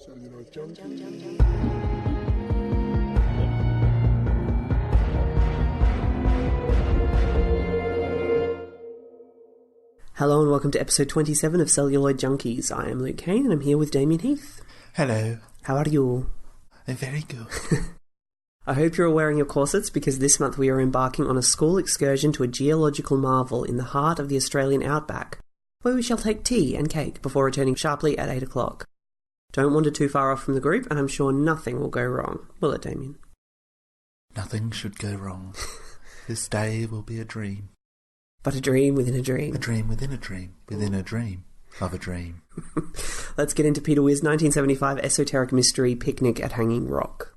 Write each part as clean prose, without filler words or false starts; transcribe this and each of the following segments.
Celluloid Junkie. Hello and welcome to episode 27 of Celluloid Junkies. I am Luke Kane and I'm here with Damien Heath. Hello. How are you? I'm very good. I hope you're all wearing your corsets because this month we are embarking on a school excursion to a geological marvel in the heart of the Australian outback, where we shall take tea and cake before returning sharply at 8 o'clock. Don't wander too far off from the group and I'm sure nothing will go wrong. Will it, Damien? Nothing should go wrong. This day will be a dream. But a dream within a dream. A dream within a dream, within a dream of a dream. Let's get into Peter Weir's 1975 esoteric mystery Picnic at Hanging Rock.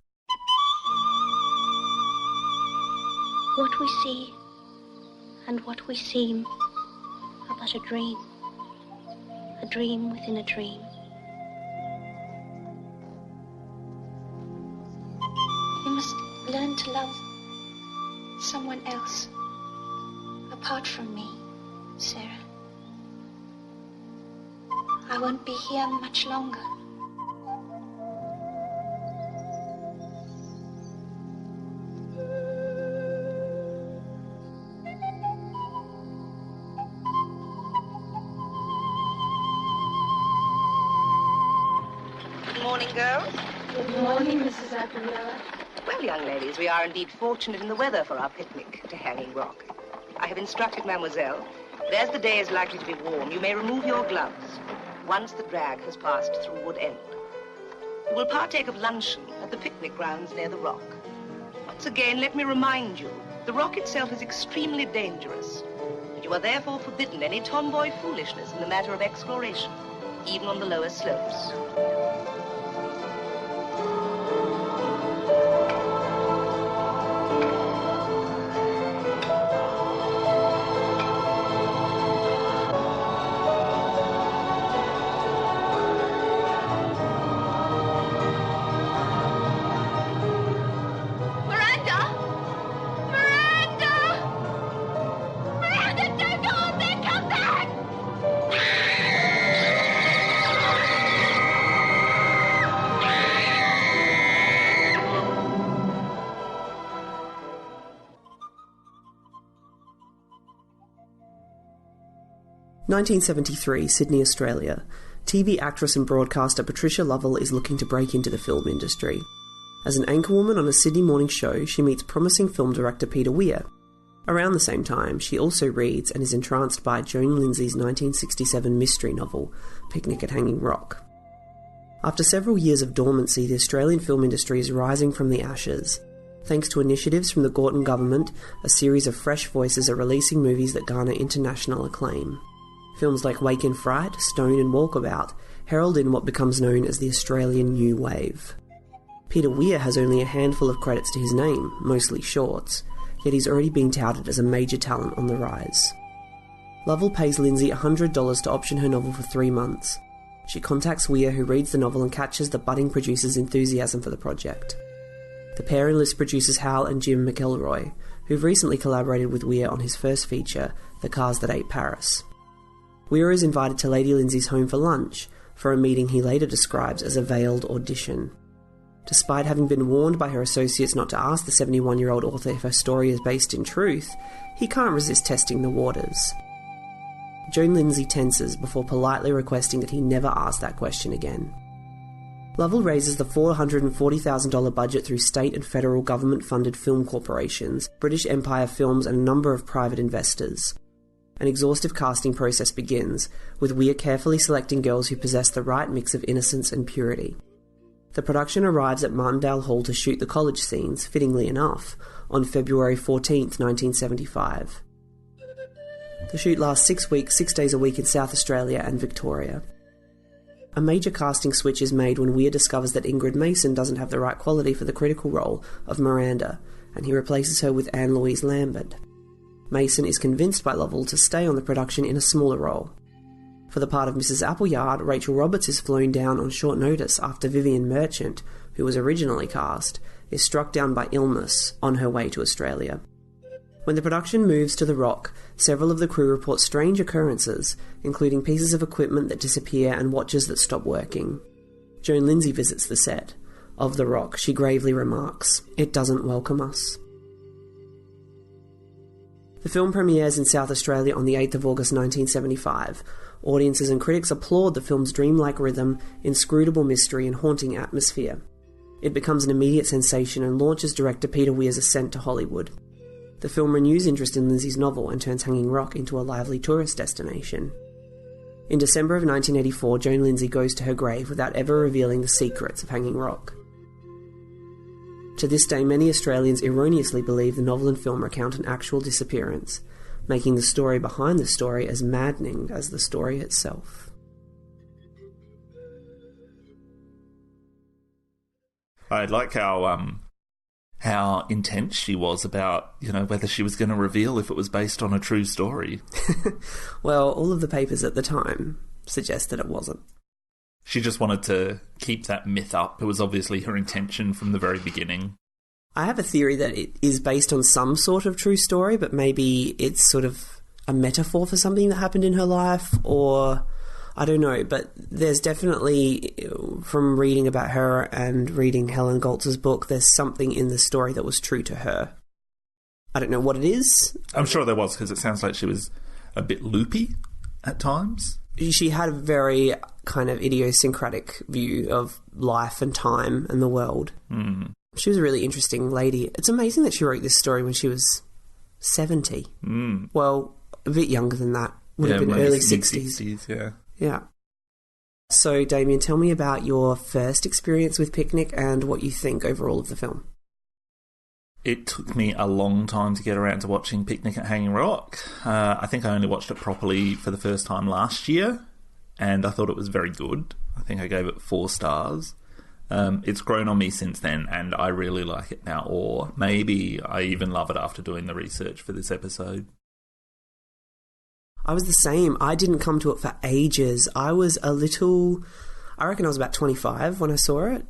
What we see and what we seem are but a dream within a dream. You must learn to love someone else apart from me, Sarah. I won't be here much longer. Good morning, girls. Good morning, Mrs. Gabriella. Well, young ladies, we are indeed fortunate in the weather for our picnic to Hanging Rock. I have instructed Mademoiselle that as the day is likely to be warm, you may remove your gloves once the drag has passed through Wood End. You will partake of luncheon at the picnic grounds near the rock. Once again, let me remind you, the rock itself is extremely dangerous. You are therefore forbidden any tomboy foolishness in the matter of exploration, even on the lower slopes. – 1973, Sydney, Australia. TV actress and broadcaster Patricia Lovell is looking to break into the film industry. As an anchorwoman on a Sydney morning show, she meets promising film director Peter Weir. Around the same time, she also reads and is entranced by Joan Lindsay's 1967 mystery novel, Picnic at Hanging Rock. After several years of dormancy, the Australian film industry is rising from the ashes. Thanks to initiatives from the Gorton government, a series of fresh voices are releasing movies that garner international acclaim. Films like Wake in Fright, Stone and Walkabout herald in what becomes known as the Australian New Wave. Peter Weir has only a handful of credits to his name, mostly shorts, yet he's already been touted as a major talent on the rise. Lovell pays Lindsay $100 to option her novel for 3 months. She contacts Weir, who reads the novel and catches the budding producer's enthusiasm for the project. The pair enlist producers Hal and Jim McElroy, who've recently collaborated with Weir on his first feature, The Cars That Ate Paris. Weir is invited to Lady Lindsay's home for lunch, for a meeting he later describes as a veiled audition. Despite having been warned by her associates not to ask the 71-year-old author if her story is based in truth, he can't resist testing the waters. Joan Lindsay tenses before politely requesting that he never ask that question again. Lovell raises the $440,000 budget through state and federal government-funded film corporations, British Empire Films and a number of private investors. An exhaustive casting process begins, with Weir carefully selecting girls who possess the right mix of innocence and purity. The production arrives at Martindale Hall to shoot the college scenes, fittingly enough, on February 14th, 1975. The shoot lasts 6 weeks, 6 days a week in South Australia and Victoria. A major casting switch is made when Weir discovers that Ingrid Mason doesn't have the right quality for the critical role of Miranda, and he replaces her with Anne-Louise Lambert. Mason is convinced by Lovell to stay on the production in a smaller role. For the part of Mrs. Appleyard, Rachel Roberts is flown down on short notice after Vivian Merchant, who was originally cast, is struck down by illness on her way to Australia. When the production moves to the Rock, several of the crew report strange occurrences, including pieces of equipment that disappear and watches that stop working. Joan Lindsay visits the set. Of The Rock, she gravely remarks, "It doesn't welcome us." The film premieres in South Australia on the 8th of August 1975. Audiences and critics applaud the film's dreamlike rhythm, inscrutable mystery and haunting atmosphere. It becomes an immediate sensation and launches director Peter Weir's ascent to Hollywood. The film renews interest in Lindsay's novel and turns Hanging Rock into a lively tourist destination. In December of 1984, Joan Lindsay goes to her grave without ever revealing the secrets of Hanging Rock. To this day, many Australians erroneously believe the novel and film recount an actual disappearance, making the story behind the story as maddening as the story itself. I like how intense she was about, whether she was going to reveal if it was based on a true story. Well, all of the papers at the time suggest that it wasn't. She just wanted to keep that myth up. It was obviously her intention from the very beginning. I have a theory that it is based on some sort of true story, but maybe it's sort of a metaphor for something that happened in her life, or I don't know. But there's definitely, from reading about her and reading Helen Goltz's book, there's something in the story that was true to her. I don't know what it is. I'm sure there was, because it sounds like she was a bit loopy at times. She had a very kind of idiosyncratic view of life and time and the world. Mm. She was a really interesting lady. It's amazing that she wrote this story when she was 70. Mm. Well, a bit younger than that. Would have been early 60s. Yeah. Yeah. So, Damien, tell me about your first experience with Picnic and what you think overall of the film. It took me a long time to get around to watching Picnic at Hanging Rock. I think I only watched it properly for the first time last year, and I thought it was very good. I think I gave it 4 stars. It's grown on me since then, and I really like it now, or maybe I even love it after doing the research for this episode. I was the same. I didn't come to it for ages. I reckon I was about 25 when I saw it.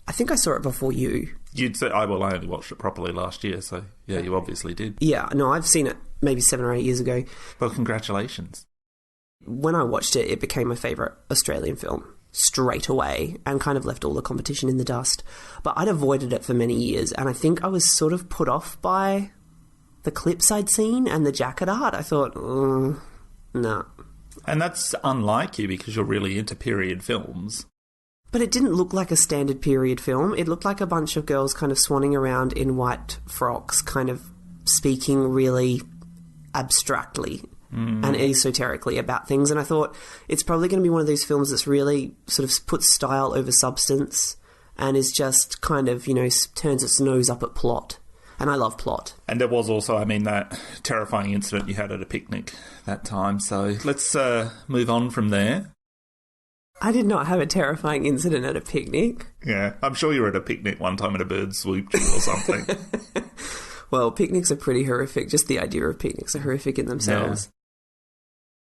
I think I saw it before you. You'd say, I only watched it properly last year, so yeah, you obviously did. Yeah, no, I've seen it maybe 7 or 8 years ago. Well, congratulations. When I watched it, it became my favourite Australian film straight away and kind of left all the competition in the dust. But I'd avoided it for many years, and I think I was sort of put off by the clips I'd seen and the jacket art. I thought, no. And that's unlike you, because you're really into period films. But it didn't look like a standard period film. It looked like a bunch of girls kind of swanning around in white frocks, kind of speaking really abstractly and esoterically about things. And I thought, it's probably going to be one of those films that's really sort of puts style over substance and is just kind of, turns its nose up at plot. And I love plot. And there was also, that terrifying incident you had at a picnic that time. So let's move on from there. I did not have a terrifying incident at a picnic. Yeah, I'm sure you were at a picnic one time and a bird swooped you or something. Well, picnics are pretty horrific. Just the idea of picnics are horrific in themselves. Yeah.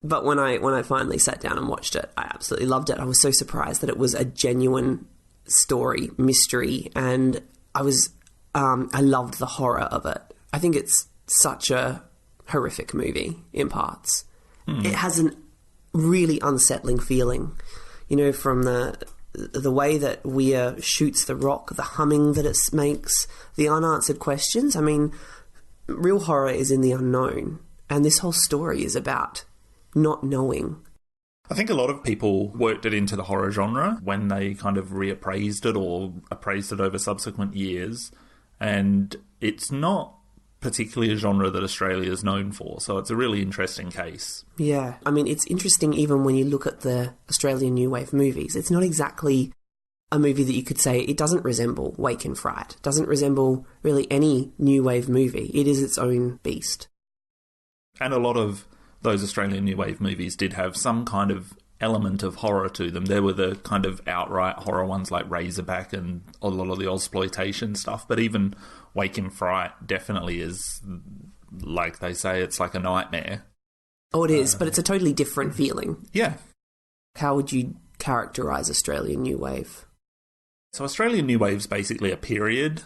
But when I finally sat down and watched it, I absolutely loved it. I was so surprised that it was a genuine story, mystery, and I loved the horror of it. I think it's such a horrific movie in parts. It has a really unsettling feeling. From the way that Weir shoots the rock, the humming that it makes, the unanswered questions. Real horror is in the unknown, and this whole story is about not knowing. I think a lot of people worked it into the horror genre when they kind of reappraised it or appraised it over subsequent years, and it's not particularly a genre that Australia is known for, so it's a really interesting case. Yeah, it's interesting even when you look at the Australian New Wave movies. It's not exactly a movie that you could say, it doesn't resemble Wake and Fright, doesn't resemble really any New Wave movie. It is its own beast. And a lot of those Australian New Wave movies did have some kind of element of horror to them. There were the kind of outright horror ones like Razorback and a lot of the Ozploitation stuff, but even Wake and Fright definitely is, like they say, it's like a nightmare. Oh, it is, but it's a totally different feeling. Yeah. How would you characterise Australian New Wave? So Australian New Wave's basically a period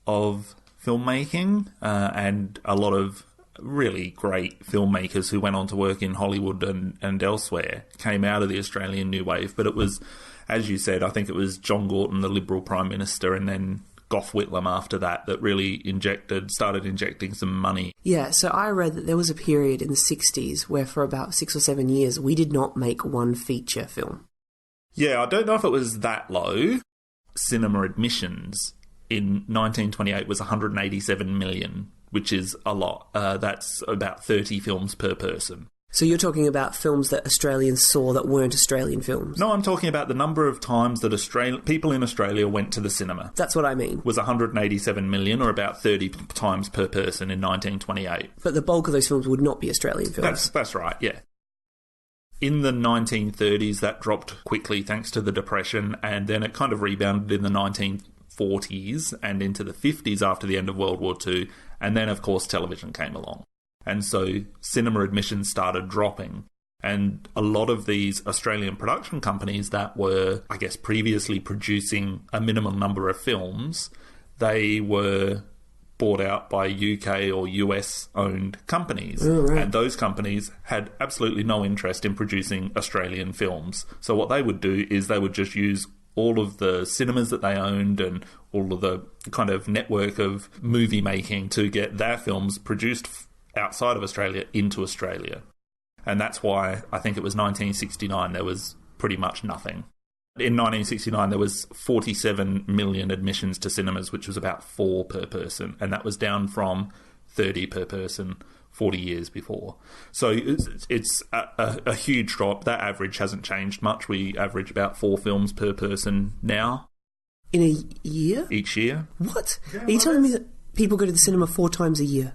of filmmaking, and a lot of really great filmmakers who went on to work in Hollywood and elsewhere came out of the Australian New Wave. But it was, as you said, I think it was John Gorton, the Liberal Prime Minister, and then Gough Whitlam after that really started injecting some money. Yeah, so I read that there was a period in the 60s where for about 6 or 7 years we did not make one feature film. Yeah, I don't know if it was that low. Cinema admissions in 1928 was 187 million, which is a lot. That's about 30 films per person. So you're talking about films that Australians saw that weren't Australian films? No, I'm talking about the number of times that people in Australia went to the cinema. That's what I mean. Was 187 million, or about 30 times per person in 1928. But the bulk of those films would not be Australian films. That's right, yeah. In the 1930s, that dropped quickly thanks to the Depression, and then it kind of rebounded in the 1940s and into the 50s after the end of World War II, and then, of course, television came along. And so cinema admissions started dropping. And a lot of these Australian production companies that were, I guess, previously producing a minimum number of films, they were bought out by UK or US-owned companies. Oh, right. And those companies had absolutely no interest in producing Australian films. So what they would do is they would just use all of the cinemas that they owned and all of the kind of network of movie making to get their films produced outside of Australia into Australia. And that's why I think it was 1969 there was pretty much nothing. In 1969 there was 47 million admissions to cinemas, which was about 4 per person, and that was down from 30 per person 40 years before. So it's a huge drop. That average hasn't changed much. We average about 4 films per person now. In a year? Each year. What? Yeah, are you telling me that people go to the cinema 4 times a year?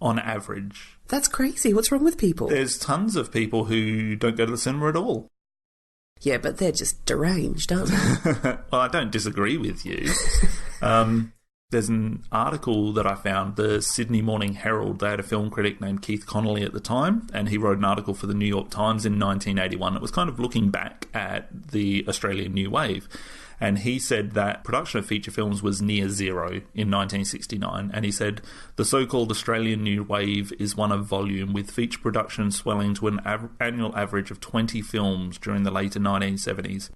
On average. That's crazy. What's wrong with people? There's tons of people who don't go to the cinema at all. Yeah, but they're just deranged, aren't they? Well, I don't disagree with you. There's an article that I found, the Sydney Morning Herald. They had a film critic named Keith Connolly at the time, and he wrote an article for the New York Times in 1981. It was kind of looking back at the Australian New Wave. And he said that production of feature films was near zero in 1969. And he said, the so-called Australian New Wave is one of volume, with feature production swelling to an annual average of 20 films during the later 1970s.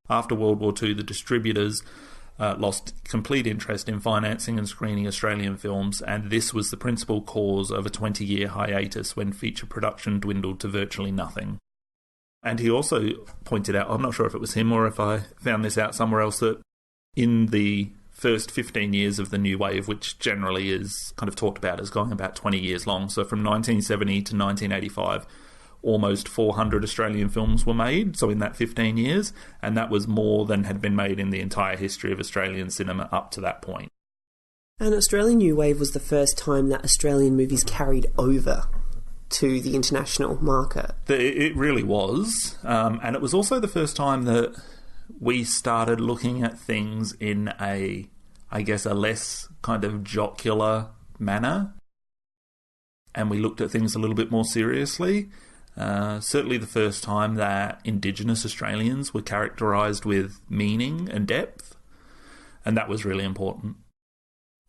After World War II, the distributors lost complete interest in financing and screening Australian films, and this was the principal cause of a 20-year hiatus when feature production dwindled to virtually nothing. And he also pointed out, I'm not sure if it was him or if I found this out somewhere else, that in the first 15 years of the New Wave, which generally is kind of talked about as going about 20 years long, so from 1970 to 1985, almost 400 Australian films were made, so in that 15 years, and that was more than had been made in the entire history of Australian cinema up to that point. And Australian New Wave was the first time that Australian movies carried over to the international market. It really was, and it was also the first time that we started looking at things in a less kind of jocular manner, and we looked at things a little bit more seriously. Certainly the first time that Indigenous Australians were characterised with meaning and depth, and that was really important.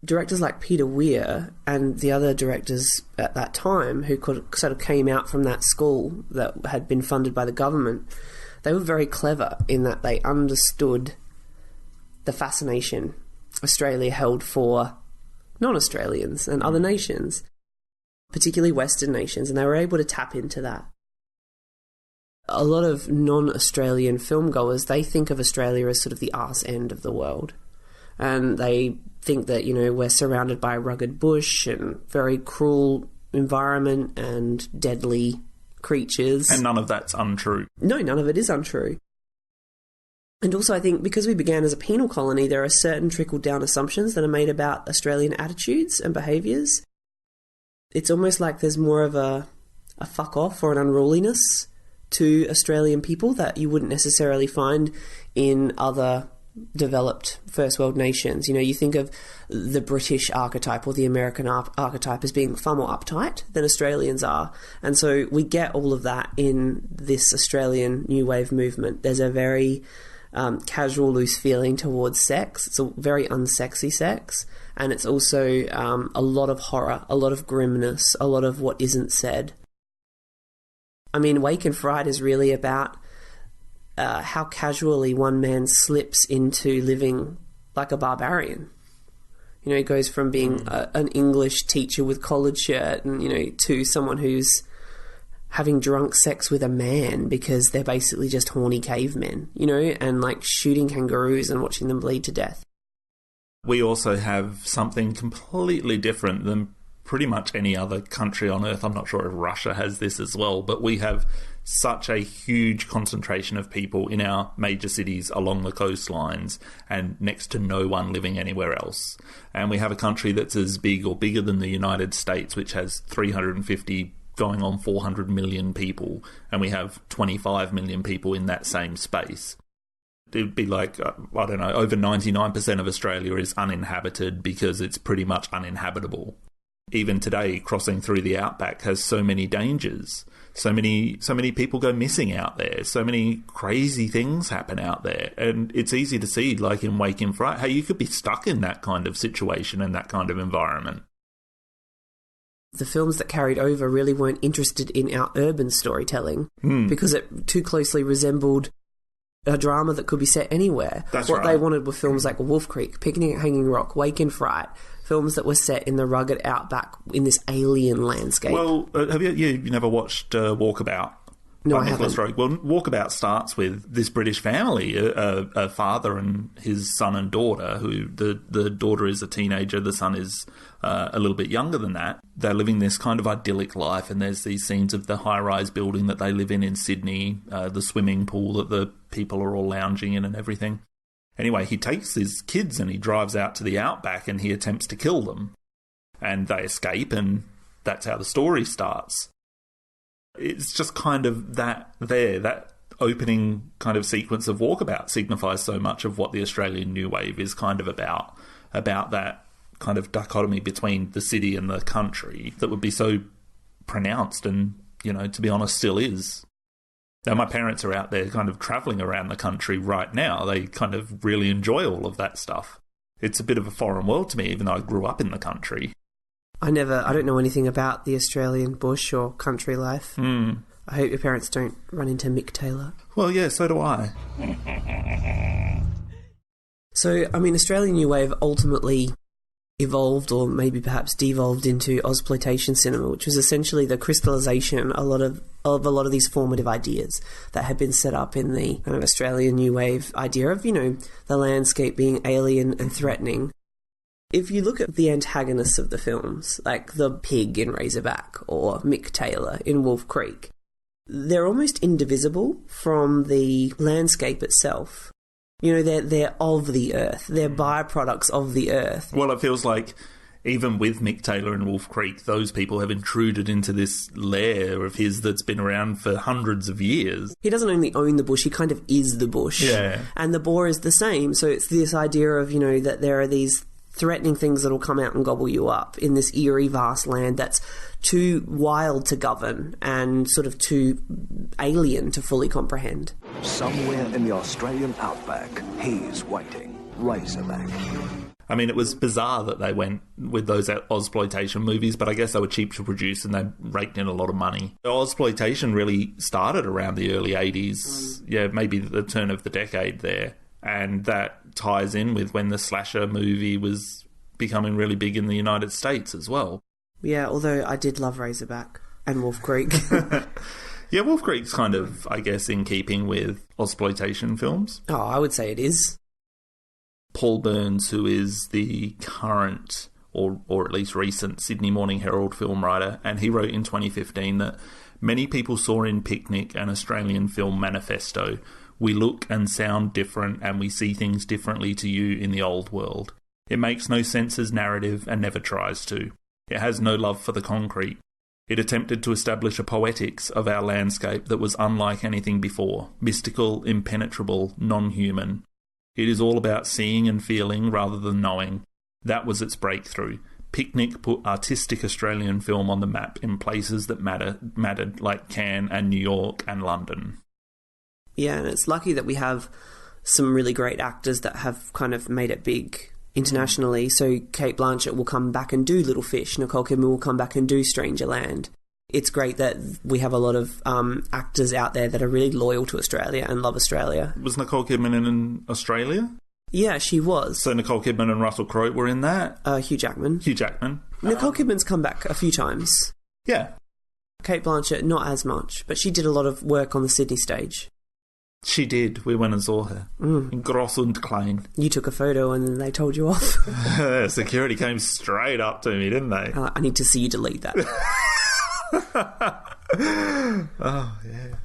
Directors like Peter Weir and the other directors at that time who sort of came out from that school that had been funded by the government, they were very clever in that they understood the fascination Australia held for non-Australians and other nations, particularly Western nations, and they were able to tap into that. A lot of non-Australian filmgoers, they think of Australia as sort of the arse end of the world. And they think that, you know, we're surrounded by rugged bush and very cruel environment and deadly creatures. And none of that's untrue. No, none of it is untrue. And also I think because we began as a penal colony, there are certain trickle-down assumptions that are made about Australian attitudes and behaviours. It's almost like there's more of a fuck-off or an unruliness to Australian people that you wouldn't necessarily find in other developed first world nations. You know, you think of the British archetype or the American archetype as being far more uptight than Australians are, and so we get all of that in this Australian New Wave movement. There's a very casual, loose feeling towards sex. It's a very unsexy sex. And it's also a lot of horror, a lot of grimness, a lot of what isn't said. I mean, Wake and Fright is really about how casually one man slips into living like a barbarian. You know, he goes from being an English teacher with collared shirt and, you know, to someone who's having drunk sex with a man because they're basically just horny cavemen, you know, and like shooting kangaroos and watching them bleed to death. We also have something completely different than pretty much any other country on Earth. I'm not sure if Russia has this as well, but we have such a huge concentration of people in our major cities along the coastlines and next to no one living anywhere else. And we have a country that's as big or bigger than the United States, which has 350 going on 400 million people, and we have 25 million people in that same space. It'd be like, I don't know, over 99% of Australia is uninhabited because it's pretty much uninhabitable. Even today, crossing through the outback has so many dangers. So many people go missing out there. So many crazy things happen out there. And it's easy to see, like in Wake and Fright, how you could be stuck in that kind of situation and that kind of environment. The films that carried over really weren't interested in our urban storytelling because it too closely resembled a drama that could be set anywhere. That's what right. they wanted were films like Wolf Creek, Picnic at Hanging Rock, Wake and Fright, films that were set in the rugged outback in this alien landscape. Well, have you never watched Walkabout? No, by I Nicholas haven't. Roeg? Well, Walkabout starts with this British family, a father and his son and daughter, who the daughter is a teenager, the son is a little bit younger than that. They're living this kind of idyllic life, and there's these scenes of the high-rise building that they live in Sydney, the swimming pool that the people are all lounging in and everything. Anyway, he takes his kids and he drives out to the outback and he attempts to kill them. And they escape, and that's how the story starts. It's just kind of that opening kind of sequence of Walkabout signifies so much of what the Australian New Wave is kind of about that kind of dichotomy between the city and the country that would be so pronounced and, you know, to be honest, still is. Now, my parents are out there kind of travelling around the country right now. They kind of really enjoy all of that stuff. It's a bit of a foreign world to me, even though I grew up in the country. I don't know anything about the Australian bush or country life. I hope your parents don't run into Mick Taylor. Well, yeah, so do I. So, I mean, Australian New Wave ultimately evolved, or maybe perhaps devolved, into Ozploitation cinema, which was essentially the crystallisation of a lot of these formative ideas that had been set up in the kind of Australian New Wave idea of, you know, the landscape being alien and threatening. If you look at the antagonists of the films, like the pig in Razorback or Mick Taylor in Wolf Creek, they're almost indivisible from the landscape itself. You know, they're of the earth. They're byproducts of the earth. Well, it feels like even with Mick Taylor and Wolf Creek, those people have intruded into this lair of his that's been around for hundreds of years. He doesn't only own the bush, he kind of is the bush. Yeah. And the boar is the same. So it's this idea of, you know, that there are these threatening things that will come out and gobble you up in this eerie, vast land that's too wild to govern and sort of too alien to fully comprehend. Somewhere in the Australian outback, he's waiting. Razorback. I mean, it was bizarre that they went with those Ozploitation movies, but I guess they were cheap to produce and they raked in a lot of money. Ozploitation really started around the early 80s, maybe the turn of the decade there. And that ties in with when the slasher movie was becoming really big in the United States as well. Yeah, although I did love Razorback and Wolf Creek. Yeah, Wolf Creek's kind of, I guess, in keeping with Ozploitation films. Oh, I would say it is. Paul Burns, who is the current, or at least recent, Sydney Morning Herald film writer, and he wrote in 2015 that many people saw in Picnic an Australian film manifesto. We look and sound different and we see things differently to you in the old world. It makes no sense as narrative and never tries to. It has no love for the concrete. It attempted to establish a poetics of our landscape that was unlike anything before, mystical, impenetrable, non-human. It is all about seeing and feeling rather than knowing. That was its breakthrough. Picnic put artistic Australian film on the map in places that mattered like Cannes and New York and London. Yeah, and it's lucky that we have some really great actors that have kind of made it big internationally. So Cate Blanchett will come back and do Little Fish. Nicole Kidman will come back and do Strangerland. It's great that we have a lot of actors out there that are really loyal to Australia and love Australia. Was Nicole Kidman in Australia? Yeah, she was. So Nicole Kidman and Russell Crowe were in that? Hugh Jackman. Hugh Jackman. Nicole Kidman's come back a few times. Yeah. Cate Blanchett, not as much, but she did a lot of work on the Sydney stage. She did. We went and saw her. In Gross und Klein. You took a photo and then they told you off. Security came straight up to me, didn't they? I need to see you delete that. Oh, yeah.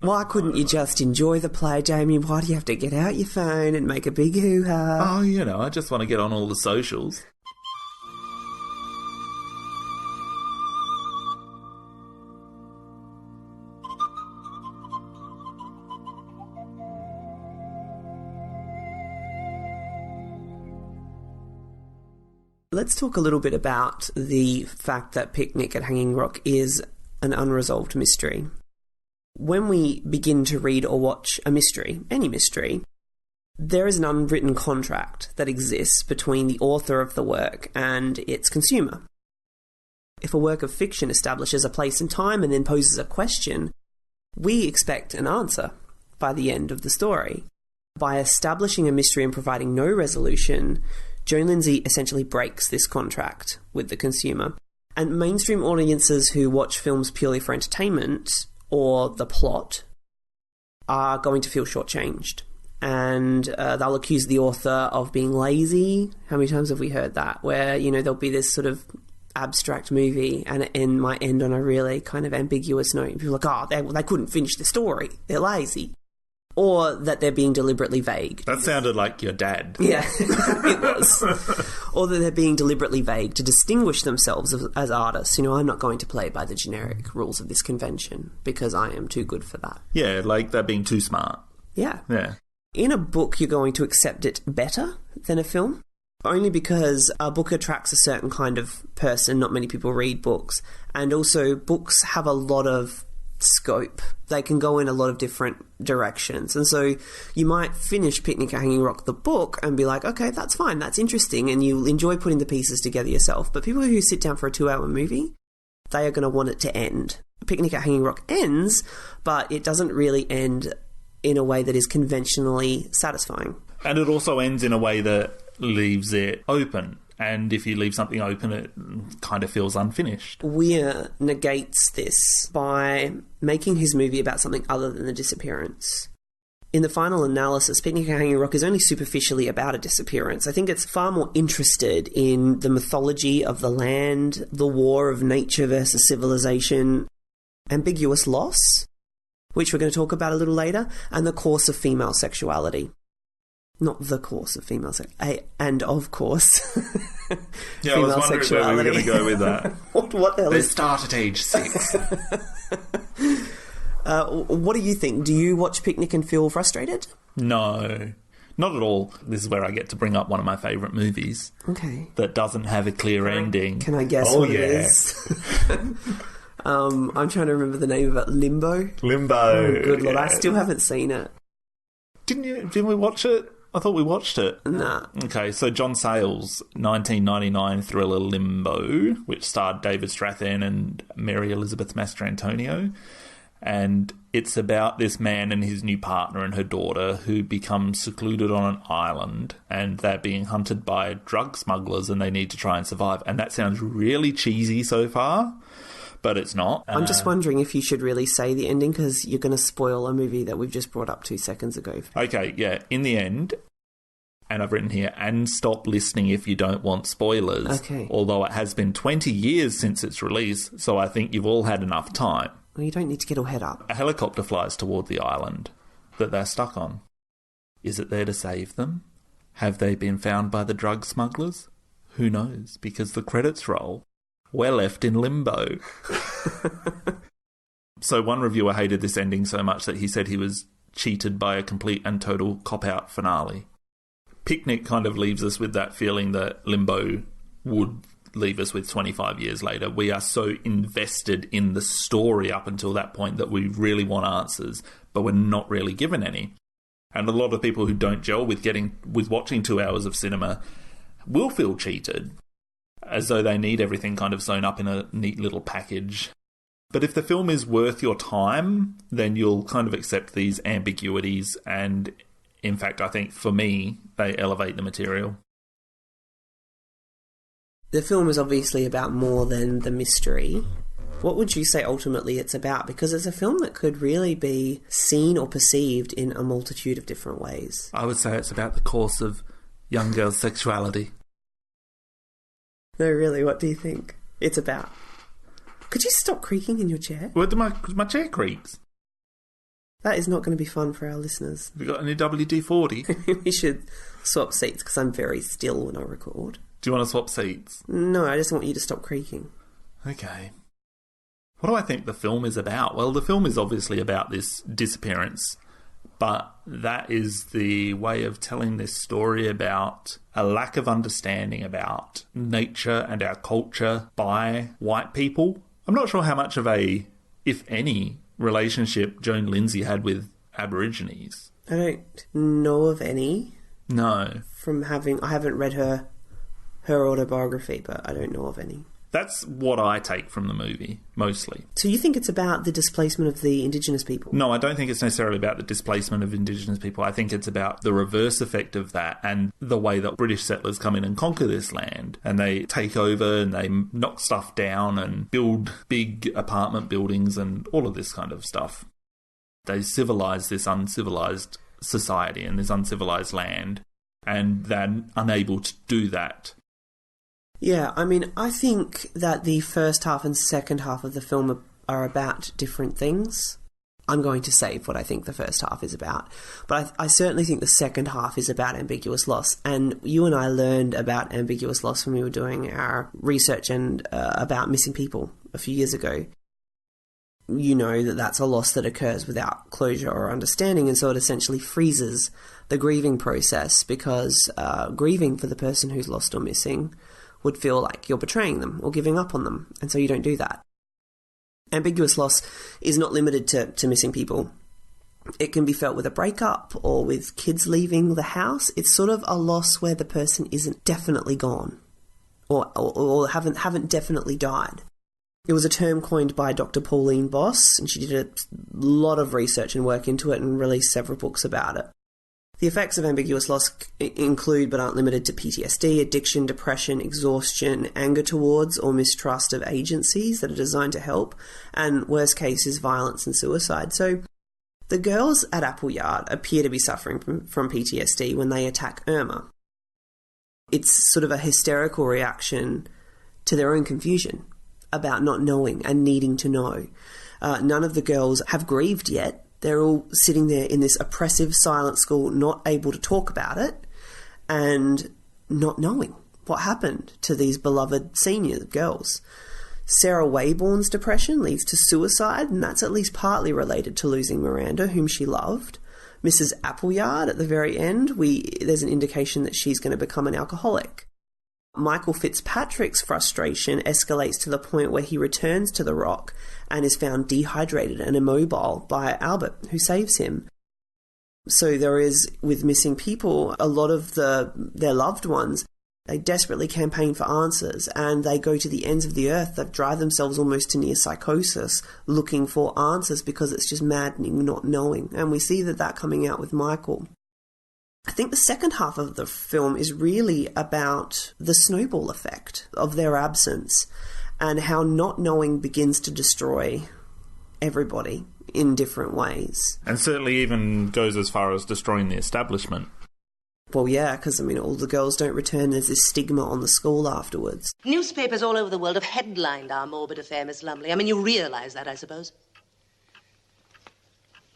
Why couldn't you just enjoy the play, Jamie? Why do you have to get out your phone and make a big hoo-ha? Oh, you know, I just want to get on all the socials. Let's talk a little bit about the fact that Picnic at Hanging Rock is an unresolved mystery. When we begin to read or watch a mystery, any mystery, there is an unwritten contract that exists between the author of the work and its consumer. If a work of fiction establishes a place and time and then poses a question, we expect an answer by the end of the story. By establishing a mystery and providing no resolution, Joan Lindsay essentially breaks this contract with the consumer. And mainstream audiences who watch films purely for entertainment or the plot are going to feel shortchanged. And they'll accuse the author of being lazy. How many times have we heard that? Where, you know, there'll be this sort of abstract movie and it might end on a really kind of ambiguous note. People are like, oh, they couldn't finish the story. They're lazy. Or that they're being deliberately vague. That sounded like your dad. Yeah, it was. Or that they're being deliberately vague to distinguish themselves as artists. You know, I'm not going to play by the generic rules of this convention because I am too good for that. Yeah, like they're being too smart. Yeah. Yeah. In a book, you're going to accept it better than a film, only because a book attracts a certain kind of person. Not many people read books. And also, books have a lot of scope. They can go in a lot of different directions. And so you might finish Picnic at Hanging Rock, the book, and be like, okay, that's fine, that's interesting, and you'll enjoy putting the pieces together yourself. But people who sit down for a 2-hour movie, they are going to want it to end. Picnic at Hanging Rock ends, but it doesn't really end in a way that is conventionally satisfying. And it also ends in a way that leaves it open. And if you leave something open, it kind of feels unfinished. Weir negates this by making his movie about something other than the disappearance. In the final analysis, Picnic at Hanging Rock is only superficially about a disappearance. I think it's far more interested in the mythology of the land, the war of nature versus civilization, ambiguous loss, which we're going to talk about a little later, and the course of female sexuality. Not the course of female sexuality, and of course. Yeah, I was wondering where we were going to go with that. What the hell They start at age 6. What do you think? Do you watch Picnic and feel frustrated? No, not at all. This is where I get to bring up one of my favourite movies. Okay. That doesn't have a clear ending. Can I guess what it is? I'm trying to remember the name of it. Limbo? Limbo. Oh, good Lord, I still haven't seen it. Didn't we watch it? I thought we watched it. Nah. Okay, so John Sayles' 1999 thriller Limbo, which starred David Strathairn and Mary Elizabeth Mastrantonio. And it's about this man and his new partner and her daughter who become secluded on an island, and they're being hunted by drug smugglers and they need to try and survive. And that sounds really cheesy so far, but it's not. I'm just wondering if you should really say the ending, because you're going to spoil a movie that we've just brought up 2 seconds ago. Okay, yeah. In the end, and I've written here, and stop listening if you don't want spoilers. Okay. Although it has been 20 years since its release, so I think you've all had enough time. Well, you don't need to get all head up. A helicopter flies toward the island that they're stuck on. Is it there to save them? Have they been found by the drug smugglers? Who knows, because the credits roll. We're left in limbo. So one reviewer hated this ending so much that he said he was cheated by a complete and total cop-out finale. Picnic kind of leaves us with that feeling that Limbo would leave us with 25 years later. We are so invested in the story up until that point that we really want answers, but we're not really given any. And a lot of people who don't gel with watching 2 hours of cinema will feel cheated, as though they need everything kind of sewn up in a neat little package. But if the film is worth your time, then you'll kind of accept these ambiguities, and in fact, I think, for me, they elevate the material. The film is obviously about more than the mystery. What would you say ultimately it's about? Because it's a film that could really be seen or perceived in a multitude of different ways. I would say it's about the course of young girls' sexuality. No, really, what do you think it's about? Could you stop creaking in your chair? Well, my chair creaks. That is not going to be fun for our listeners. Have you got any WD-40? We should swap seats because I'm very still when I record. Do you want to swap seats? No, I just want you to stop creaking. Okay. What do I think the film is about? Well, the film is obviously about this disappearance, but that is the way of telling this story about a lack of understanding about nature and our culture by white people. I'm not sure how much of a, if any, relationship Joan Lindsay had with Aborigines. I don't know of any. No. I haven't read her autobiography, but I don't know of any. That's what I take from the movie, mostly. So you think it's about the displacement of the Indigenous people? No, I don't think it's necessarily about the displacement of Indigenous people. I think it's about the reverse effect of that and the way that British settlers come in and conquer this land. And they take over and they knock stuff down and build big apartment buildings and all of this kind of stuff. They civilise this uncivilised society and this uncivilised land, and they're unable to do that. Yeah, I mean, I think that the first half and second half of the film are about different things. I'm going to save what I think the first half is about. But I certainly think the second half is about ambiguous loss. And you and I learned about ambiguous loss when we were doing our research and about missing people a few years ago. You know that that's a loss that occurs without closure or understanding, and so it essentially freezes the grieving process, because grieving for the person who's lost or missing would feel like you're betraying them or giving up on them, and so you don't do that. Ambiguous loss is not limited to missing people. It can be felt with a breakup or with kids leaving the house. It's sort of a loss where the person isn't definitely gone or haven't definitely died. It was a term coined by Dr. Pauline Boss, and she did a lot of research and work into it and released several books about it. The effects of ambiguous loss include, but aren't limited to, PTSD, addiction, depression, exhaustion, anger towards or mistrust of agencies that are designed to help, and worst case is violence and suicide. So the girls at Appleyard appear to be suffering from PTSD when they attack Irma. It's sort of a hysterical reaction to their own confusion about not knowing and needing to know. None of the girls have grieved yet. They're all sitting there in this oppressive silent school, not able to talk about it and not knowing what happened to these beloved senior girls. Sarah Wayborn's depression leads to suicide, and that's at least partly related to losing Miranda, whom she loved. Mrs. Appleyard, at the very end, there's an indication that she's going to become an alcoholic. Michael Fitzpatrick's frustration escalates to the point where he returns to the Rock and is found dehydrated and immobile by Albert, who saves him. So there is, with missing people, a lot of their loved ones, they desperately campaign for answers, and they go to the ends of the earth. They drive themselves almost to near psychosis looking for answers, because it's just maddening not knowing. And we see that coming out with Michael. I think the second half of the film is really about the snowball effect of their absence and how not knowing begins to destroy everybody in different ways. And certainly even goes as far as destroying the establishment. Well, yeah, because, all the girls don't return. There's this stigma on the school afterwards. Newspapers all over the world have headlined our morbid affair, Miss Lumley. You realise that, I suppose.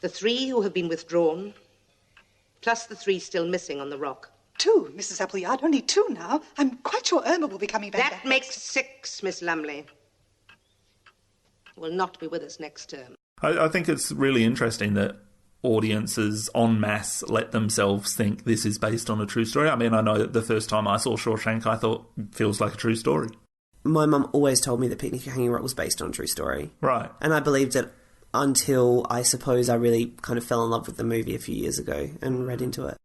The 3 who have been withdrawn, plus the 3 still missing on the Rock. 2, Mrs. Appleyard. Only 2 now. I'm quite sure Irma will be coming back. That makes 6, Miss Lumley. Will not be with us next term. I think it's really interesting that audiences en masse let themselves think this is based on a true story. I know that the first time I saw Shawshank, I thought, feels like a true story. My mum always told me that Picnic at Hanging Rock was based on a true story. Right. And I believed it until I suppose I really kind of fell in love with the movie a few years ago and read into it.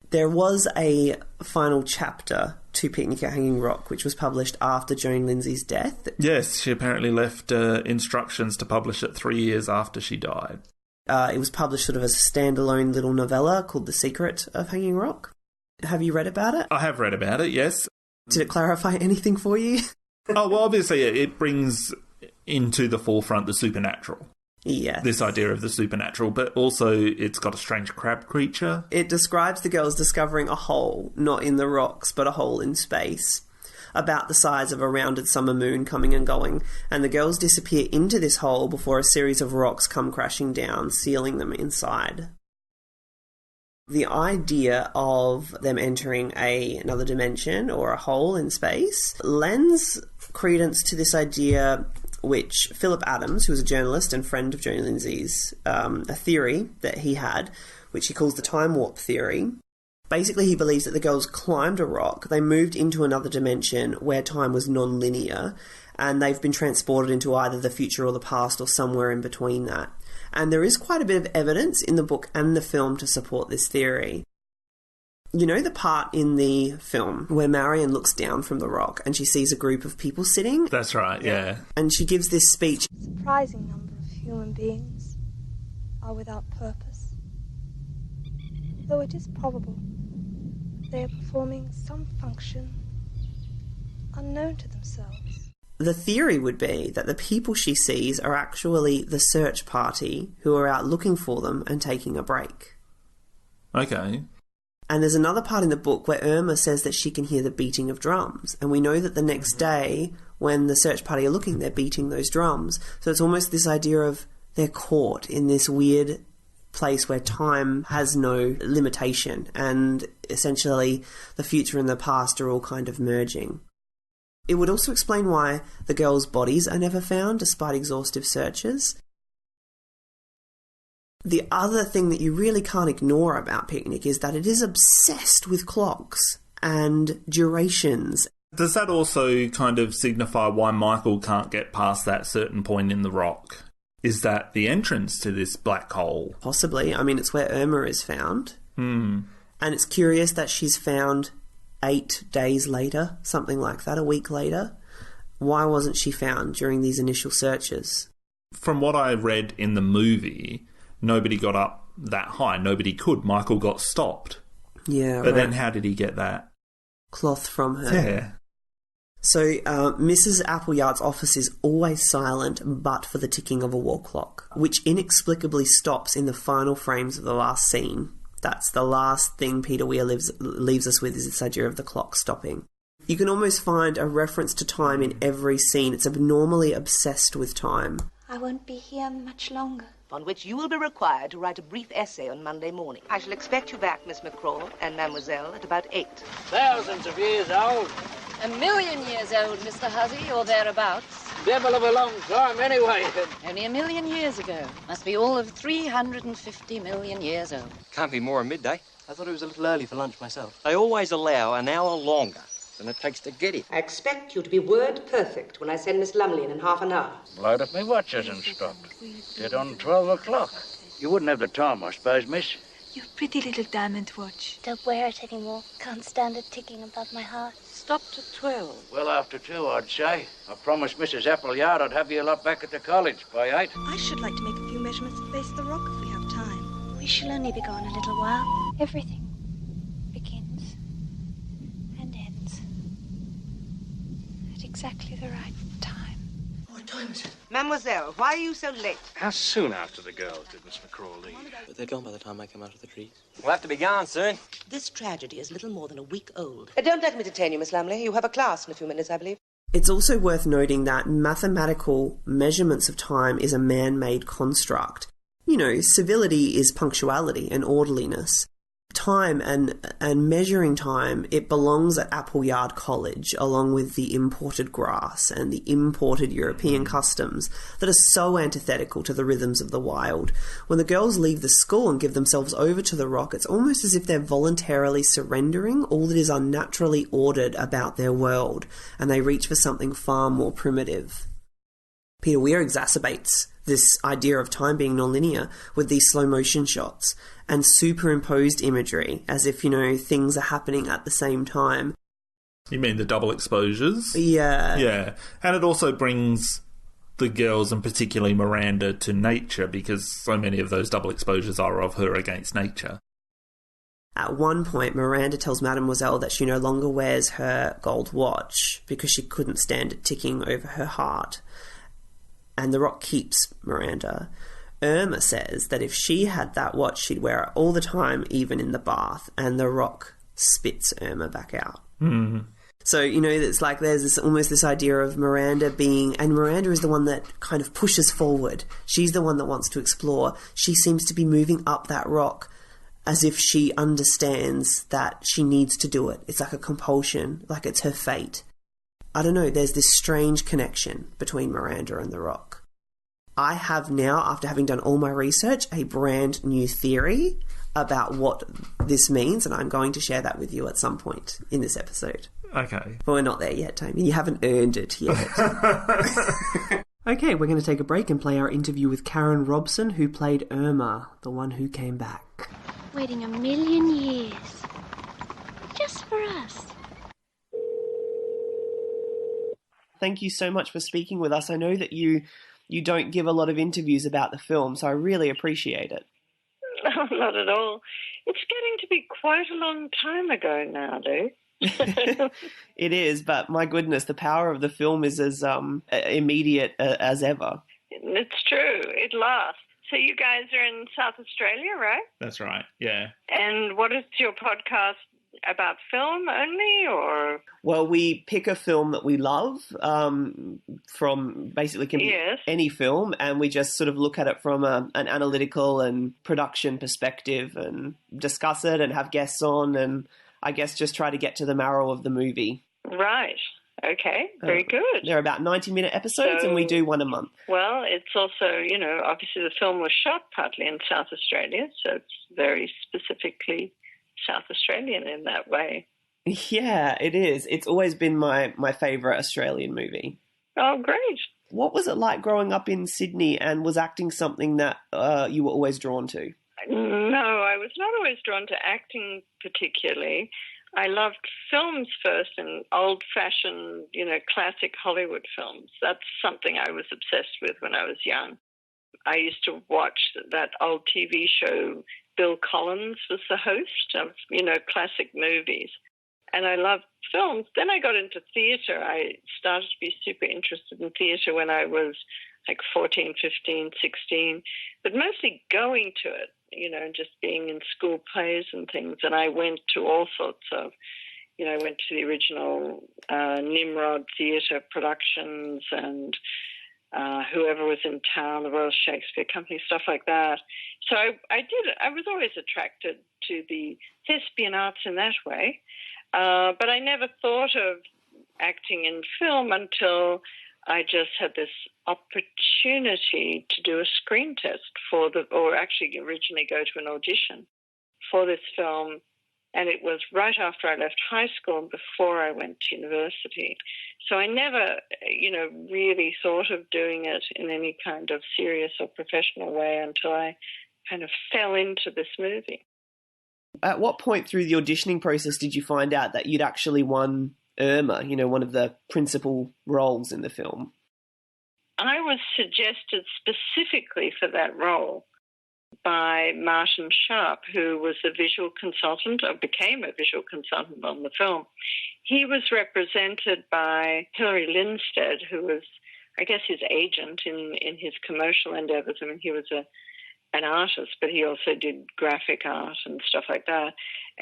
There was a final chapter to Picnic at Hanging Rock, which was published after Joan Lindsay's death. Yes, she apparently left instructions to publish it 3 years after she died. It was published sort of as a standalone little novella called The Secret of Hanging Rock. Have you read about it? I have read about it, yes. Did it clarify anything for you? Oh, well, obviously it brings into the forefront the supernatural. Yes. This idea of the supernatural, but also it's got a strange crab creature. It describes the girls discovering a hole, not in the rocks, but a hole in space, about the size of a rounded summer moon coming and going, and the girls disappear into this hole before a series of rocks come crashing down, sealing them inside. The idea of them entering another dimension or a hole in space lends credence to this idea which Philip Adams, who was a journalist and friend of Joan Lindsay's, a theory that he had, which he calls the time warp theory. Basically, he believes that the girls climbed a rock, they moved into another dimension where time was non-linear, and they've been transported into either the future or the past or somewhere in between that. And there is quite a bit of evidence in the book and the film to support this theory. You know the part in the film where Marion looks down from the rock and she sees a group of people sitting? That's right, yeah. And she gives this speech. A surprising number of human beings are without purpose. Though it is probable they are performing some function unknown to themselves. The theory would be that the people she sees are actually the search party who are out looking for them and taking a break. Okay. And there's another part in the book where Irma says that she can hear the beating of drums. And we know that the next day, when the search party are looking, they're beating those drums. So it's almost this idea of they're caught in this weird place where time has no limitation. And essentially, the future and the past are all kind of merging. It would also explain why the girls' bodies are never found, despite exhaustive searches. The other thing that you really can't ignore about Picnic is that it is obsessed with clocks and durations. Does that also kind of signify why Michael can't get past that certain point in the rock? Is that the entrance to this black hole? Possibly. I mean, it's where Irma is found. Hmm. And it's curious that she's found 8 days later, something like that, a week later. Why wasn't she found during these initial searches? From what I read in the movie, nobody got up that high. Nobody could. Michael got stopped. Yeah, But then how did he get that cloth from her? Yeah. So Mrs. Appleyard's office is always silent but for the ticking of a wall clock, which inexplicably stops in the final frames of the last scene. That's the last thing Peter Weir leaves us with, is this idea of the clock stopping. You can almost find a reference to time in every scene. It's abnormally obsessed with time. I won't be here much longer. On which you will be required to write a brief essay on Monday morning. I shall expect you back, Miss McCraw and Mademoiselle, at about 8. Thousands of years old. 1,000,000 years old, Mr. Hussey, or thereabouts. Devil of a long time, anyway. Only 1,000,000 years ago. Must be all of 350 million years old. Can't be more than midday. I thought it was a little early for lunch myself. They always allow an hour longer than it takes to get it. I expect you to be word perfect when I send Miss Lumley in half an hour. Blowed up my watch hasn't stopped. Dead on 12 o'clock. You wouldn't have the time, I suppose, miss? Your pretty little diamond watch. Don't wear it anymore. Can't stand it ticking above my heart. Stopped at 12. Well, after 2, I'd say. I promised Mrs. Appleyard I'd have you lot back at the college by 8. I should like to make a few measurements at the base of the rock if we have time. We shall only be gone a little while. Everything begins and ends at exactly the right time. What time is it? Mademoiselle, why are you so late? How soon after the girls did Miss McCraw leave? But they're gone by the time I come out of the trees. We'll have to be gone soon. This tragedy is little more than a week old. Don't let me detain you, Miss Lumley. You have a class in a few minutes, I believe. It's also worth noting that mathematical measurements of time is a man-made construct. You know, civility is punctuality and orderliness. Time and measuring time, it belongs at Appleyard College, along with the imported grass and the imported European customs that are so antithetical to the rhythms of the wild. When the girls leave the school and give themselves over to the rock, it's almost as if they're voluntarily surrendering all that is unnaturally ordered about their world, and they reach for something far more primitive. Peter Weir exacerbates this idea of time being nonlinear with these slow motion shots and superimposed imagery as if, things are happening at the same time. You mean the double exposures? Yeah. Yeah. And it also brings the girls, and particularly Miranda, to nature, because so many of those double exposures are of her against nature. At one point, Miranda tells Mademoiselle that she no longer wears her gold watch because she couldn't stand it ticking over her heart. And the Rock keeps Miranda. Irma says that if she had that watch, she'd wear it all the time, even in the bath, and the Rock spits Irma back out. Mm. So, it's like there's almost this idea of Miranda and Miranda is the one that kind of pushes forward. She's the one that wants to explore. She seems to be moving up that rock as if she understands that she needs to do it. It's like a compulsion, like it's her fate. I don't know, there's this strange connection between Miranda and the Rock. I have now, after having done all my research, a brand new theory about what this means, and I'm going to share that with you at some point in this episode. Okay. But we're not there yet, Tammy. You haven't earned it yet. Okay, we're going to take a break and play our interview with Karen Robson, who played Irma, the one who came back. Waiting 1,000,000 years. Just for us. Thank you so much for speaking with us. I know that you don't give a lot of interviews about the film, so I really appreciate it. No, not at all. It's getting to be quite a long time ago now, Lou. It is, but my goodness, the power of the film is as immediate as ever. It's true. It lasts. So you guys are in South Australia, right? That's right, yeah. And what is your podcast about, film only, or? Well, we pick a film that we love from basically can be any film, and we just sort of look at it from an analytical and production perspective and discuss it and have guests on and I guess just try to get to the marrow of the movie. Right. Okay. Very good. They're about 90-minute episodes, and we do one a month. Well, it's also, obviously the film was shot partly in South Australia, so it's very specifically South Australian in that way. Yeah, it is. It's always been my favourite Australian movie. Oh, great. What was it like growing up in Sydney, and was acting something that you were always drawn to? No, I was not always drawn to acting particularly. I loved films first, and old-fashioned, classic Hollywood films. That's something I was obsessed with when I was young. I used to watch that old TV show. Bill Collins was the host of, classic movies. And I loved films. Then I got into theatre. I started to be super interested in theatre when I was like 14, 15, 16, but mostly going to it, just being in school plays and things. And I went to all sorts of, I went to the original Nimrod Theatre productions and whoever was in town, the Royal Shakespeare Company, stuff like that. So I was always attracted to the thespian arts in that way. But I never thought of acting in film until I just had this opportunity to do a screen test or actually originally go to an audition for this film. And it was right after I left high school and before I went to university. So I never, really thought of doing it in any kind of serious or professional way until I kind of fell into this movie. At what point through the auditioning process did you find out that you'd actually won Irma, one of the principal roles in the film? I was suggested specifically for that role by Martin Sharp, who was a visual consultant, or became a visual consultant on the film. He was represented by Hilary Lindstedt, who was, I guess, his agent in his commercial endeavors. I mean, he was an artist, but he also did graphic art and stuff like that.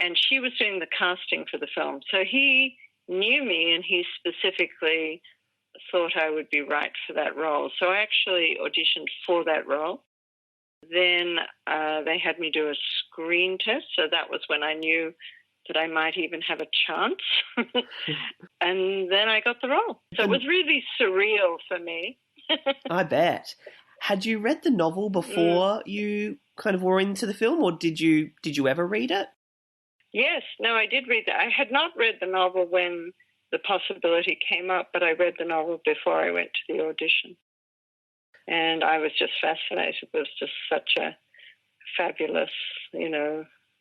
And she was doing the casting for the film. So he knew me, and he specifically thought I would be right for that role. So I actually auditioned for that role. Then they had me do a screen test, so that was when I knew that I might even have a chance. And then I got the role. So it was really surreal for me. I bet. Had you read the novel before you kind of were into the film, or did you ever read it? Yes, no, I did read that. I had not read the novel when the possibility came up, but I read the novel before I went to the audition. And I was just fascinated. It was just such a fabulous,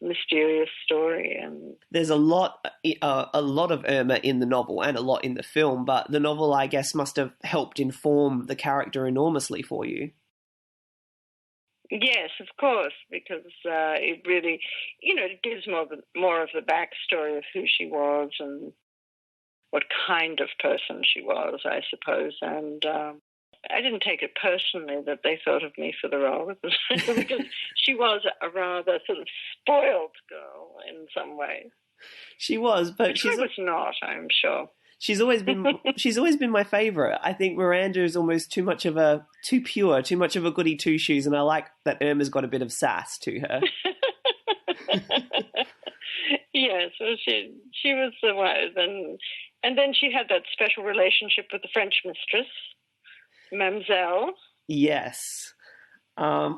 mysterious story. And there's a lot of Irma in the novel and a lot in the film, but the novel, I guess, must have helped inform the character enormously for you. Yes, of course, because it really, it gives more of the backstory of who she was and what kind of person she was, I suppose. And I didn't take it personally that they thought of me for the role because she was a rather sort of spoiled girl in some ways. She was, but which I was not, I'm sure. She's always been my favourite. I think Miranda is almost too much of a goody two shoes, and I like that Irma's got a bit of sass to her. Yes, well, she was the one, and then she had that special relationship with the French mistress, Mademoiselle. Yes,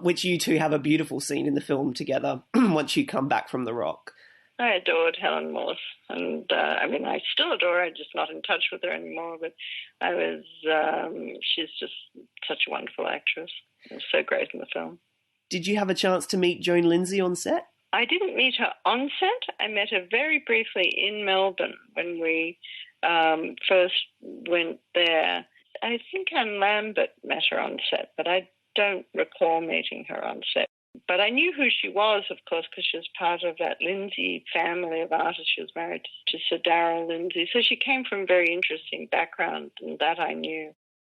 which you two have a beautiful scene in the film together once you come back from the Rock. I adored Helen Morse, and I still adore her. I'm just not in touch with her anymore, but she's just such a wonderful actress. It was so great in the film. Did you have a chance to meet Joan Lindsay on set? I didn't meet her on set. I met her very briefly in Melbourne when we first went there. I think Anne Lambert met her on set, but I don't recall meeting her on set. But I knew who she was, of course, because she was part of that Lindsay family of artists. She was married to Sir Darrell Lindsay. So she came from a very interesting background, and that I knew.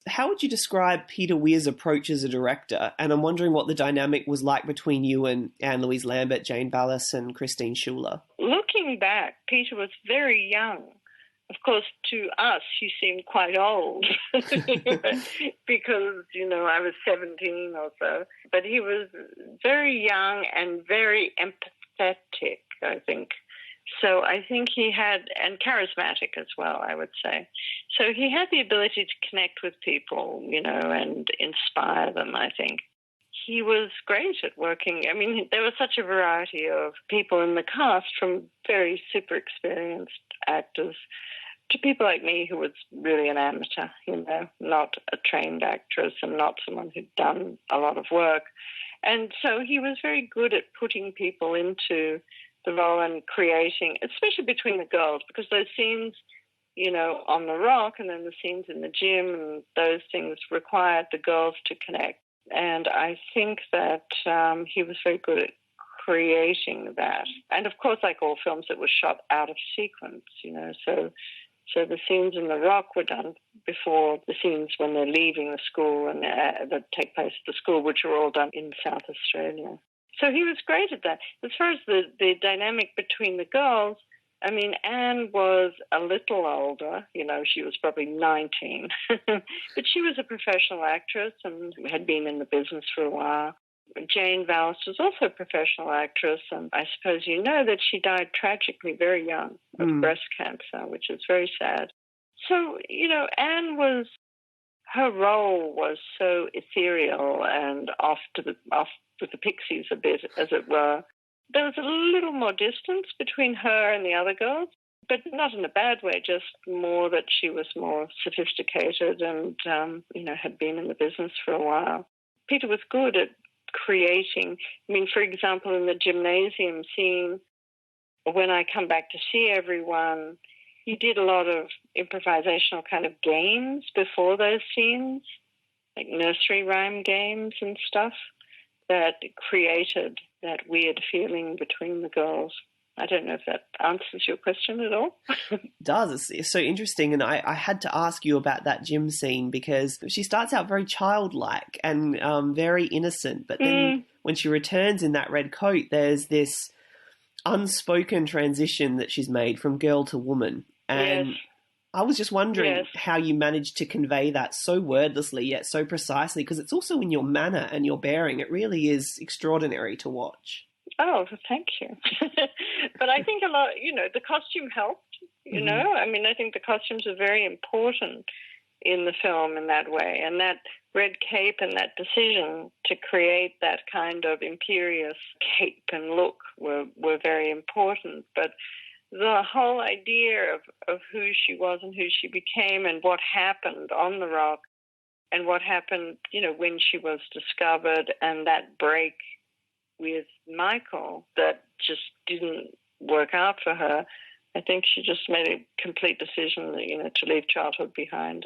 How would you describe Peter Weir's approach as a director? And I'm wondering what the dynamic was like between you and Anne-Louise Lambert, Jane Ballas, and Christine Schuller. Looking back, Peter was very young. Of course, to us, he seemed quite old because, I was 17 or so. But he was very young and very empathetic, I think. So I think he had, and charismatic as well, I would say. So he had the ability to connect with people, and inspire them, I think. He was great at working. I mean, there was such a variety of people in the cast, from very super experienced actors to people like me who was really an amateur, not a trained actress and not someone who'd done a lot of work. And so he was very good at putting people into the role and creating, especially between the girls, because those scenes, on the Rock and then the scenes in the gym, and those things required the girls to connect. And I think that he was very good at creating that. And of course, like all films, it was shot out of sequence, So the scenes in the Rock were done before the scenes when they're leaving the school and that take place at the school, which are all done in South Australia. So he was great at that. As far as the dynamic between the girls, Anne was a little older. She was probably 19. But she was a professional actress and had been in the business for a while. Jane Ballas was also a professional actress, and I suppose you know that she died tragically very young of breast cancer, which is very sad. So, her role was so ethereal and off with the pixies a bit, as it were. There was a little more distance between her and the other girls, but not in a bad way, just more that she was more sophisticated and, had been in the business for a while. Peter was good at creating. For example, in the gymnasium scene, when I come back to see everyone, he did a lot of improvisational kind of games before those scenes, like nursery rhyme games and stuff, that created that weird feeling between the girls. I don't know if that answers your question at all. It does. It's so interesting. And I had to ask you about that gym scene because she starts out very childlike and very innocent. But then when she returns in that red coat, there's this unspoken transition that she's made from girl to woman. And yes. I was just wondering how you managed to convey that so wordlessly yet so precisely, because it's also in your manner and your bearing. It really is extraordinary to watch. Oh, thank you. But I think a lot, the costume helped, I think the costumes are very important in the film in that way. And that red cape and that decision to create that kind of imperious cape and look were very important. But the whole idea of who she was and who she became and what happened on the Rock and what happened, when she was discovered, and that break with Michael that just didn't work out for her. I think she just made a complete decision, to leave childhood behind,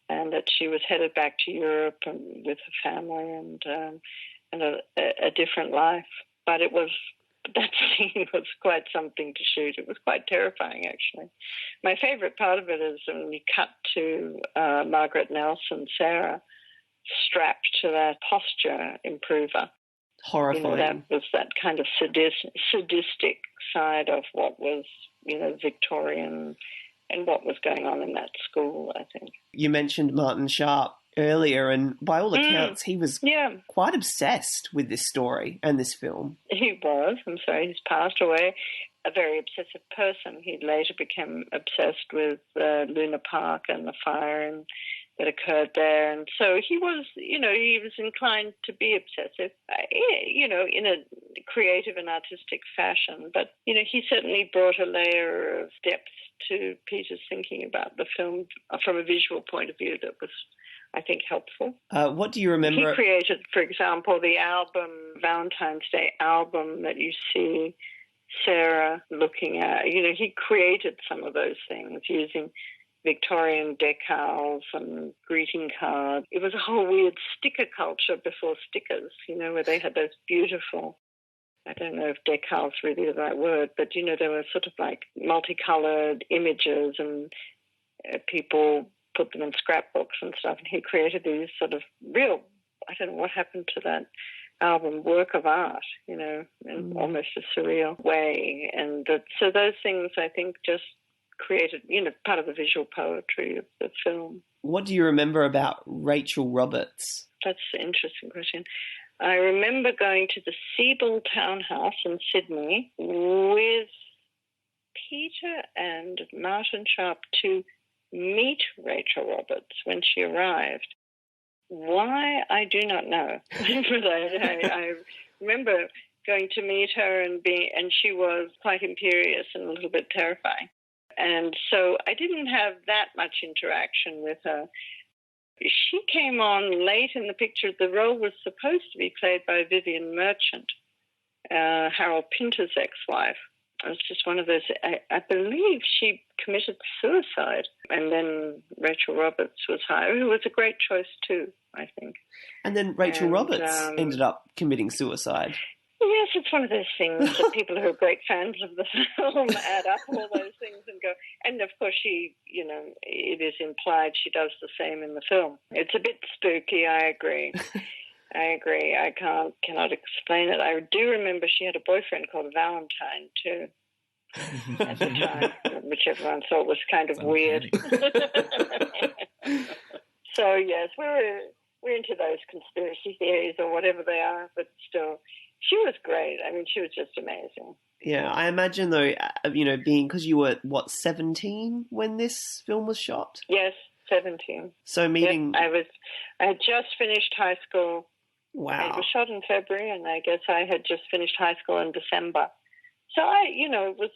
and that she was headed back to Europe and with her family and a different life. But that scene was quite something to shoot. It was quite terrifying, actually. My favorite part of it is when we cut to Margaret Nelson, Sarah, strapped to that posture improver. Horrifying. That was that kind of sadistic side of what was, Victorian and what was going on in that school, I think. You mentioned Martin Sharp earlier, and by all accounts, he was quite obsessed with this story and this film. He was. I'm sorry, he's passed away. A very obsessive person. He later became obsessed with Luna Park and the fire that occurred there. And so he was, he was inclined to be obsessive, in a creative and artistic fashion. But, he certainly brought a layer of depth to Peter's thinking about the film from a visual point of view that was, I think, helpful. What do you remember? He created, for example, the album, Valentine's Day album that you see Sarah looking at. He created some of those things using Victorian decals and greeting cards. It was a whole weird sticker culture before stickers, where they had those beautiful, I don't know if decals really the right word, but, they were sort of like multicolored images, and people put them in scrapbooks and stuff, and he created these sort of real, I don't know what happened to that album, work of art, in almost a surreal way. And so those things, I think, just created, part of the visual poetry of the film. What do you remember about Rachel Roberts? That's an interesting question. I remember going to the Siebel Townhouse in Sydney with Peter and Martin Sharp to meet Rachel Roberts when she arrived. Why, I do not know. But I remember going to meet her and she was quite imperious and a little bit terrifying. And so I didn't have that much interaction with her. She came on late in the picture. The role was supposed to be played by Vivian Merchant, Harold Pinter's ex-wife. It was just one of those, I believe she committed suicide. And then Rachel Roberts was hired, who was a great choice too, I think. And then Rachel Roberts ended up committing suicide. Yes, it's one of those things that people who are great fans of the film add up all those things and go. And of course, she, it is implied she does the same in the film. It's a bit spooky, I agree. I cannot explain it. I do remember she had a boyfriend called Valentine too at the time, which everyone thought was kind of weird. So yes, we're into those conspiracy theories or whatever they are, but still. She was great. I mean, she was just amazing. Yeah, I imagine though, because you were, 17 when this film was shot? Yes, 17. So meeting... Yep, I had just finished high school. Wow. It was shot in February, and I guess I had just finished high school in December. So it was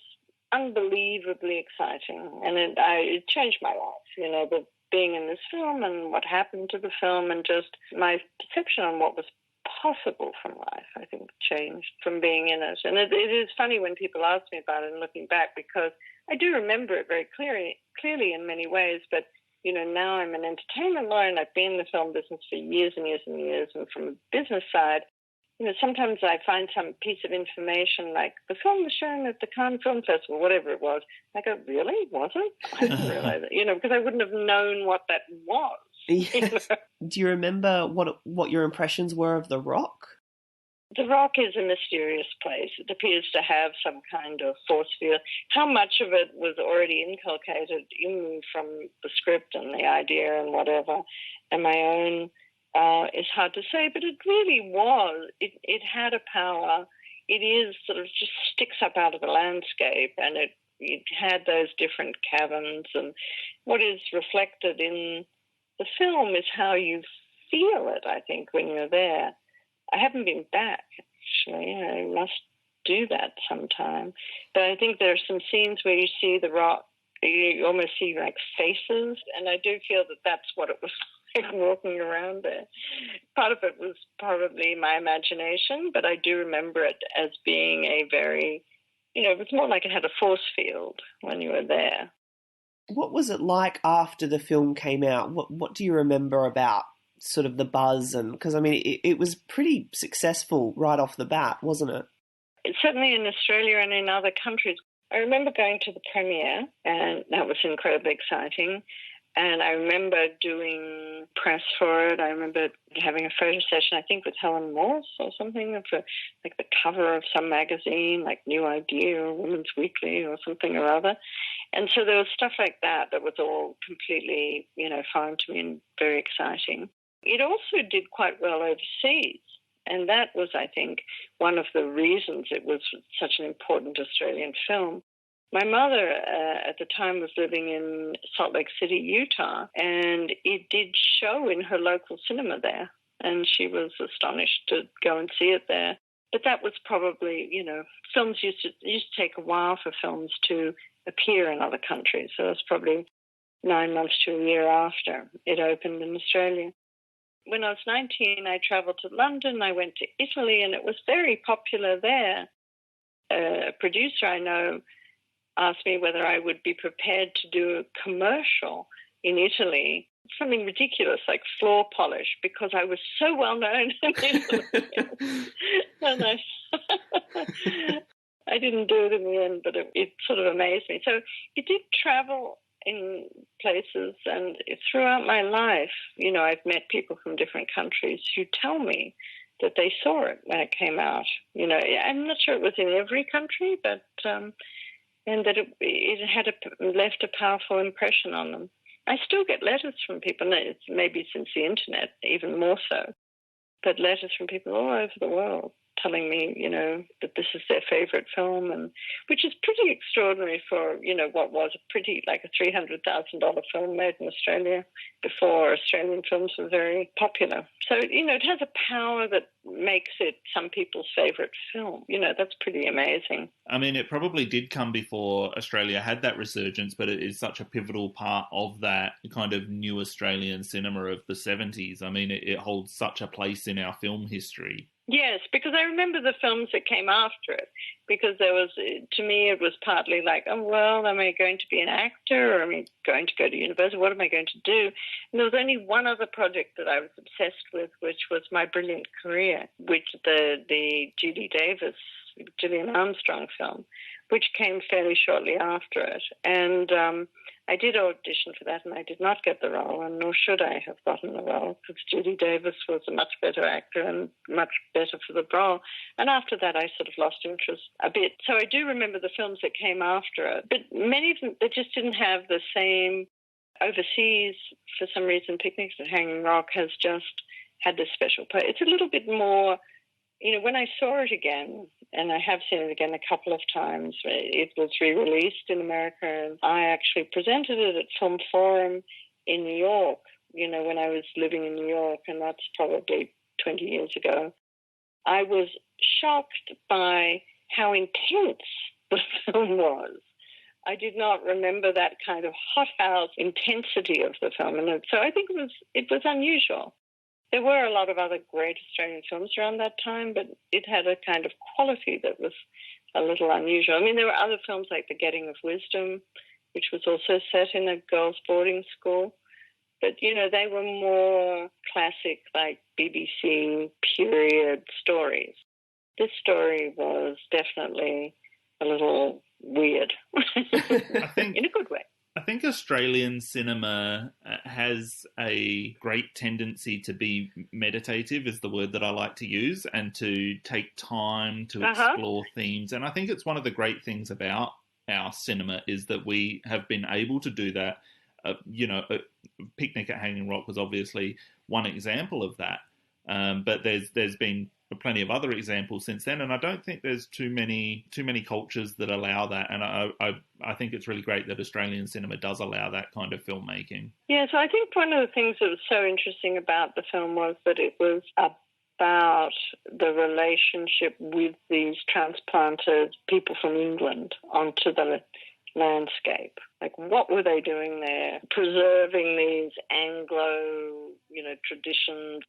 unbelievably exciting, and it changed my life, the being in this film and what happened to the film, and just my perception on what was possible from life, I think, changed from being in it. And it is funny when people ask me about it and looking back, because I do remember it very clearly in many ways, but, now I'm an entertainment lawyer and I've been in the film business for years and years and years, and from a business side, sometimes I find some piece of information like the film was shown at the Cannes Film Festival, whatever it was. I go, really? Was it? I didn't realize it, because I wouldn't have known what that was. Yes. Do you remember what your impressions were of The Rock? The Rock is a mysterious place. It appears to have some kind of force field. How much of it was already inculcated in from the script and the idea and whatever, and my own, is hard to say, but it really was. It had a power. It is sort of just sticks up out of the landscape, and it had those different caverns, and what is reflected in the film is how you feel it, I think, when you're there. I haven't been back, actually. I must do that sometime. But I think there are some scenes where you see The Rock, you almost see like faces, and I do feel that that's what it was like walking around there. Part of it was probably my imagination, but I do remember it as being a very, it was more like it had a force field when you were there. What was it like after the film came out? What do you remember about sort of the buzz? And because, I mean, it was pretty successful right off the bat, wasn't it? Certainly in Australia and in other countries. I remember going to the premiere, and that was incredibly exciting. And I remember doing press for it. I remember having a photo session, I think with Helen or something, for like the cover of some magazine, like New Idea or Women's Weekly or something or other. And so there was stuff like that was all completely, foreign to me and very exciting. It also did quite well overseas. And that was, I think, one of the reasons it was such an important Australian film. My mother at the time was living in Salt Lake City, Utah, and it did show in her local cinema there, and she was astonished to go and see it there. But that was probably, films used to take a while for films to appear in other countries, so it was probably 9 months to a year after it opened in Australia. When I was 19, I travelled to London, I went to Italy, and it was very popular there. A producer I know asked me whether I would be prepared to do a commercial in Italy, something ridiculous like floor polish, because I was so well known in Italy. And I didn't do it in the end, but it sort of amazed me. So it did travel in places, and throughout my life, I've met people from different countries who tell me that they saw it when it came out. I'm not sure it was in every country, but and that it had left a powerful impression on them. I still get letters from people, maybe since the internet, even more so, but letters from people all over the world telling me, that this is their favourite film, and which is pretty extraordinary for, what was like a $300,000 film made in Australia before Australian films were very popular. So, it has a power that makes it some people's favourite film. That's pretty amazing. I mean, it probably did come before Australia had that resurgence, but it is such a pivotal part of that kind of new Australian cinema of the 70s. I mean, it holds such a place in our film history. Yes, because I remember the films that came after it, because to me, it was partly like, oh, well, am I going to be an actor, or am I going to go to university? What am I going to do? And there was only one other project that I was obsessed with, which was My Brilliant Career, which the Judy Davis, Gillian Armstrong film, which came fairly shortly after it. And I did audition for that, and I did not get the role, and nor should I have gotten the role, because Judy Davis was a much better actor and much better for the role. And after that, I sort of lost interest a bit. So I do remember the films that came after it, but many of them, they just didn't have the same overseas. For some reason, Picnics at Hanging Rock has just had this special place. It's a little bit more, when I saw it again, and I have seen it again a couple of times, it was re-released in America, and I actually presented it at Film Forum in New York, when I was living in New York, and that's probably 20 years ago. I was shocked by how intense the film was. I did not remember that kind of hothouse intensity of the film, and so I think it was unusual. There were a lot of other great Australian films around that time, but it had a kind of quality that was a little unusual. I mean, there were other films like The Getting of Wisdom, which was also set in a girls' boarding school. But, they were more classic, like BBC period stories. This story was definitely a little weird, in a good way. I think Australian cinema has a great tendency to be meditative, is the word that I like to use, and to take time to explore themes. And I think it's one of the great things about our cinema is that we have been able to do that. Picnic at Hanging Rock was obviously one example of that. But there's been plenty of other examples since then, and I don't think there's too many cultures that allow that. And I think it's really great that Australian cinema does allow that kind of filmmaking. Yeah, so I think one of the things that was so interesting about the film was that it was about the relationship with these transplanted people from England onto the landscape. Like, what were they doing there? Preserving these Anglo, traditions.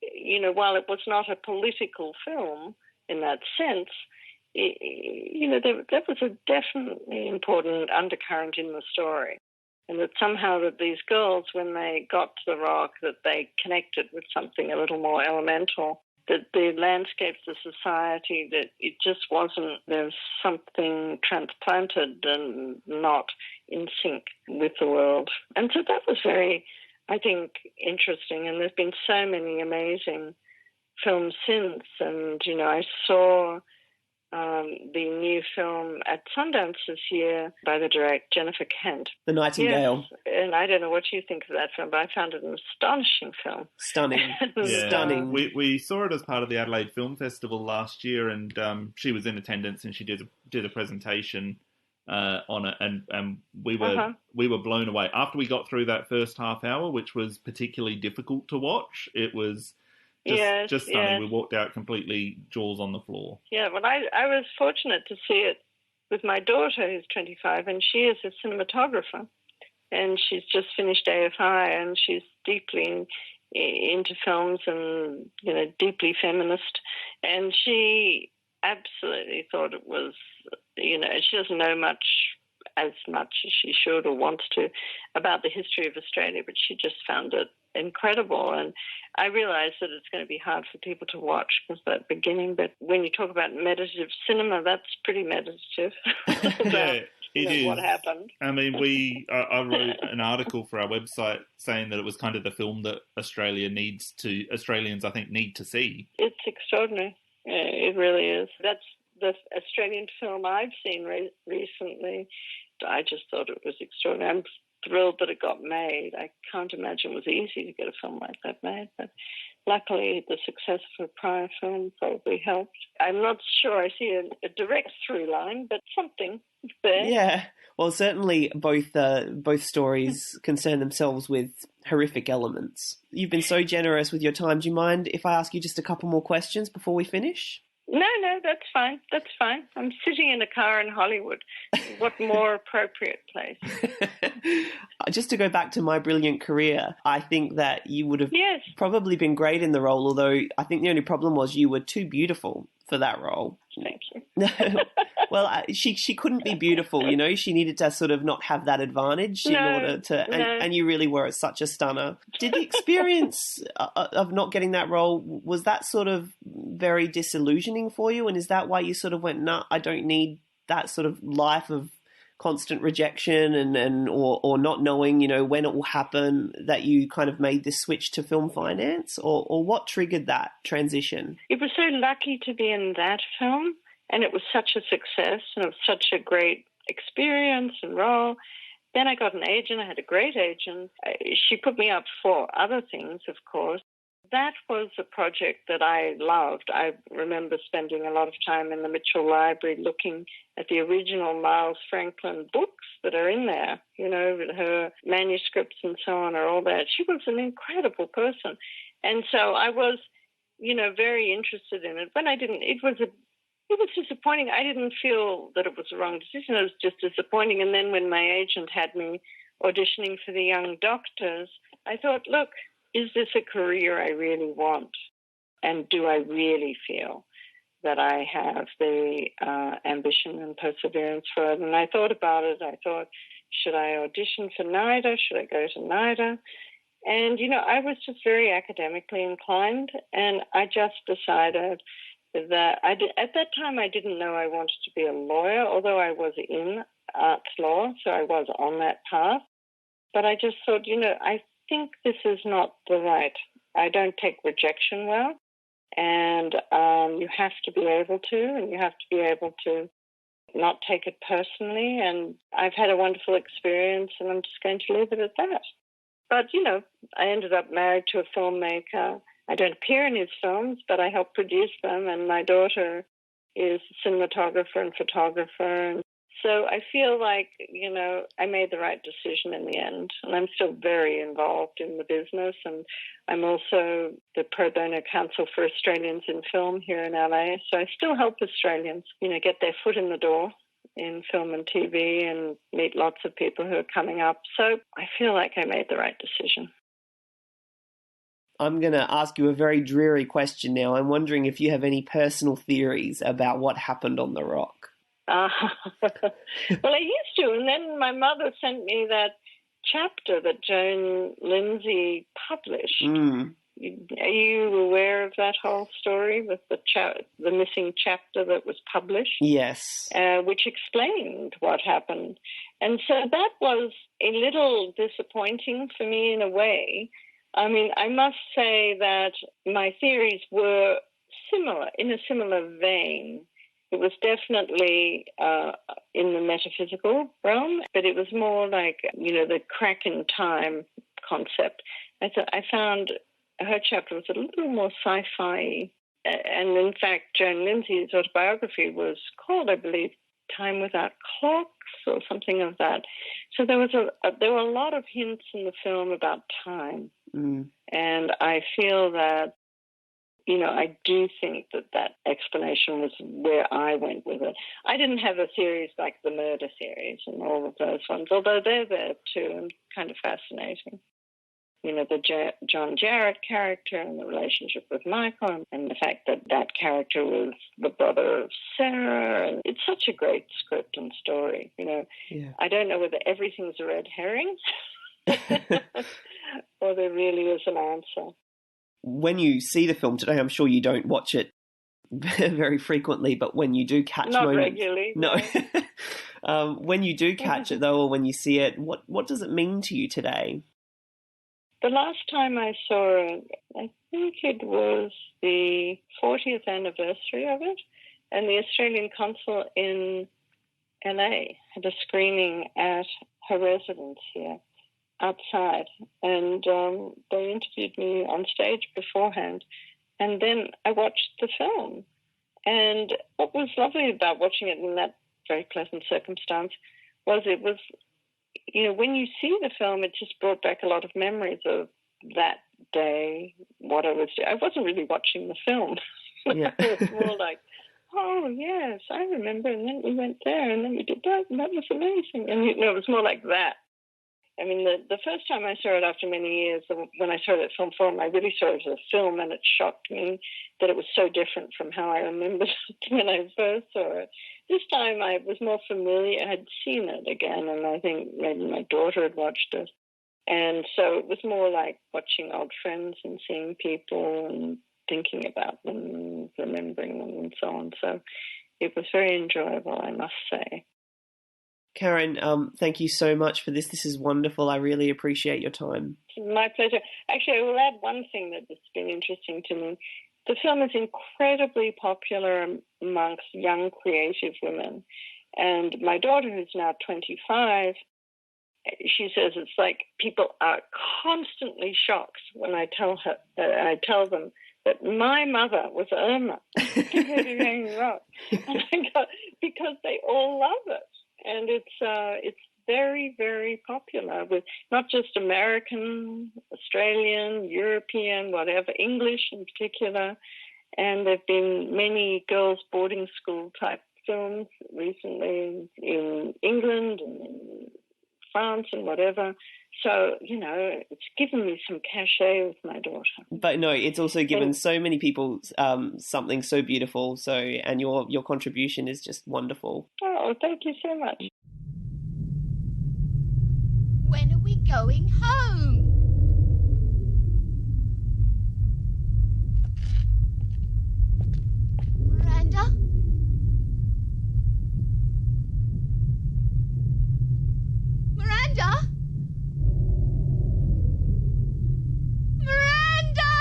While it was not a political film in that sense, there was a definitely important undercurrent in the story. And that somehow that these girls, when they got to the rock, that they connected with something a little more elemental, that the landscapes of society, that it just wasn't, there's something transplanted and not in sync with the world. And so that was very, I think, interesting. And there's been so many amazing films since. And, I saw the new film at Sundance this year by the director Jennifer Kent. The Nightingale. Yes, and I don't know what you think of that film, but I found it an astonishing film. Stunning. Stunning. We saw it as part of the Adelaide Film Festival last year, and she was in attendance and she did a presentation on it, and we were blown away. After we got through that first half hour, which was particularly difficult to watch, it was just stunning. Yes. We walked out completely jaws on the floor. Yeah, well, I was fortunate to see it with my daughter, who's 25, and she is a cinematographer, and she's just finished AFI, and she's deeply into films and, deeply feminist, and she absolutely thought it was, she doesn't know as much as she should or wants to about the history of Australia, but she just found it incredible. And I realize that it's going to be hard for people to watch because that beginning, but when you talk about meditative cinema, that's pretty meditative. Yeah, it is. What happened. I mean, I wrote an article for our website saying that it was kind of the film that Australians, I think, need to see. It's extraordinary. It really is. That's the Australian film I've seen recently. I just thought it was extraordinary. I'm thrilled that it got made. I can't imagine it was easy to get a film like that made, but luckily the success of a Pryor film probably helped. I'm not sure I see a direct through line, but something there. Yeah, well, certainly both stories concern themselves with horrific elements. You've been so generous with your time. Do you mind if I ask you just a couple more questions before we finish? No, that's fine. That's fine. I'm sitting in a car in Hollywood. What more appropriate place? Just to go back to My Brilliant Career, I think that you would have probably been great in the role, although I think the only problem was you were too beautiful for that role. Thank you. Well, she couldn't be beautiful, She needed to sort of not have that advantage in order to... And you really were such a stunner. Did the experience of not getting that role, was that sort of very disillusioning for you? And is that why you sort of went, nah, I don't need that sort of life of constant rejection or not knowing, when it will happen, that you kind of made this switch to film finance? Or what triggered that transition? It was so lucky to be in that film. And it was such a success, and it was such a great experience and role. Then I got an agent. I had a great agent. She put me up for other things, of course. That was a project that I loved. I remember spending a lot of time in the Mitchell Library looking at the original Miles Franklin books that are in there, her manuscripts and so on are all that. She was an incredible person. And so I was, very interested in it. When I didn't, it was disappointing. I didn't feel that it was the wrong decision. It was just disappointing. And then when my agent had me auditioning for the young doctors, I thought, look, is this a career I really want? And do I really feel that I have the ambition and perseverance for it? And I thought about it. I thought, should I audition for NIDA? Should I go to NIDA? And, I was just very academically inclined, and I just decided that at that time I didn't know I wanted to be a lawyer, although I was in arts law, so I was on that path. But I just thought, I think this is not the right. I don't take rejection well, and you have to be able to, and you have to be able to not take it personally. And I've had a wonderful experience, and I'm just going to leave it at that. But, I ended up married to a filmmaker. I don't appear in his films, but I help produce them, and my daughter is a cinematographer and photographer. And so I feel like, I made the right decision in the end, and I'm still very involved in the business, and I'm also the pro bono counsel for Australians in film here in LA, so I still help Australians, get their foot in the door in film and TV and meet lots of people who are coming up. So I feel like I made the right decision. I'm going to ask you a very dreary question now. I'm wondering if you have any personal theories about what happened on the rock. Well, I used to, and then my mother sent me that chapter that Joan Lindsay published. Are you aware of that whole story with the missing chapter that was published? Yes. Which explained what happened. And so that was a little disappointing for me in a way. I mean, I must say that my theories were in a similar vein. It was definitely in the metaphysical realm, but it was more like, the crack in time concept. I found her chapter was a little more sci-fi. And in fact, Joan Lindsay's autobiography was called, I believe, Time Without Clocks or something of that. So there were a lot of hints in the film about time. And I feel that, I do think that explanation was where I went with it. I didn't have a series like the murder series and all of those ones, although they're there too and kind of fascinating. The John Jarrett character and the relationship with Michael and the fact that character was the brother of Sarah. And it's such a great script and story, Yeah. I don't know whether everything's a red herring or there really is an answer. When you see the film today, I'm sure you don't watch it very frequently, but when you do catch Not moments... regularly. No. When you do catch it, though, or when you see it, what does it mean to you today? The last time I saw it, I think it was the 40th anniversary of it, and the Australian consul in LA had a screening at her residence here outside, and they interviewed me on stage beforehand, and then I watched the film. And what was lovely about watching it in that very pleasant circumstance was it was, when you see the film, it just brought back a lot of memories of that day, what I was doing. I wasn't really watching the film. Yeah. It was more like, oh, yes, I remember, and then we went there, and then we did that, and that was amazing. And, it was more like that. I mean, the first time I saw it after many years, when I saw it at Film Forum, I really saw it as a film, and it shocked me that it was so different from how I remembered it when I first saw it. This time I was more familiar. I had seen it again, and I think maybe my daughter had watched it. And so it was more like watching old friends and seeing people and thinking about them and remembering them and so on. So it was very enjoyable, I must say. Karen, thank you so much for this. This is wonderful. I really appreciate your time. My pleasure. Actually, I will add one thing that has been interesting to me. The film is incredibly popular amongst young creative women. And my daughter, who's now 25, she says it's like people are constantly shocked when I tell them that my mother was Irma in Hanging Rock. And I go, because they all love it. And it's very, very popular with not just American, Australian, European, whatever, English in particular. And there have been many girls' boarding school type films recently in England and in France and whatever. So, it's given me some cachet with my daughter. But no, it's also given so many people something so beautiful. So, and your contribution is just wonderful. Oh, thank you so much. When are we going home? Miranda? Miranda? Miranda!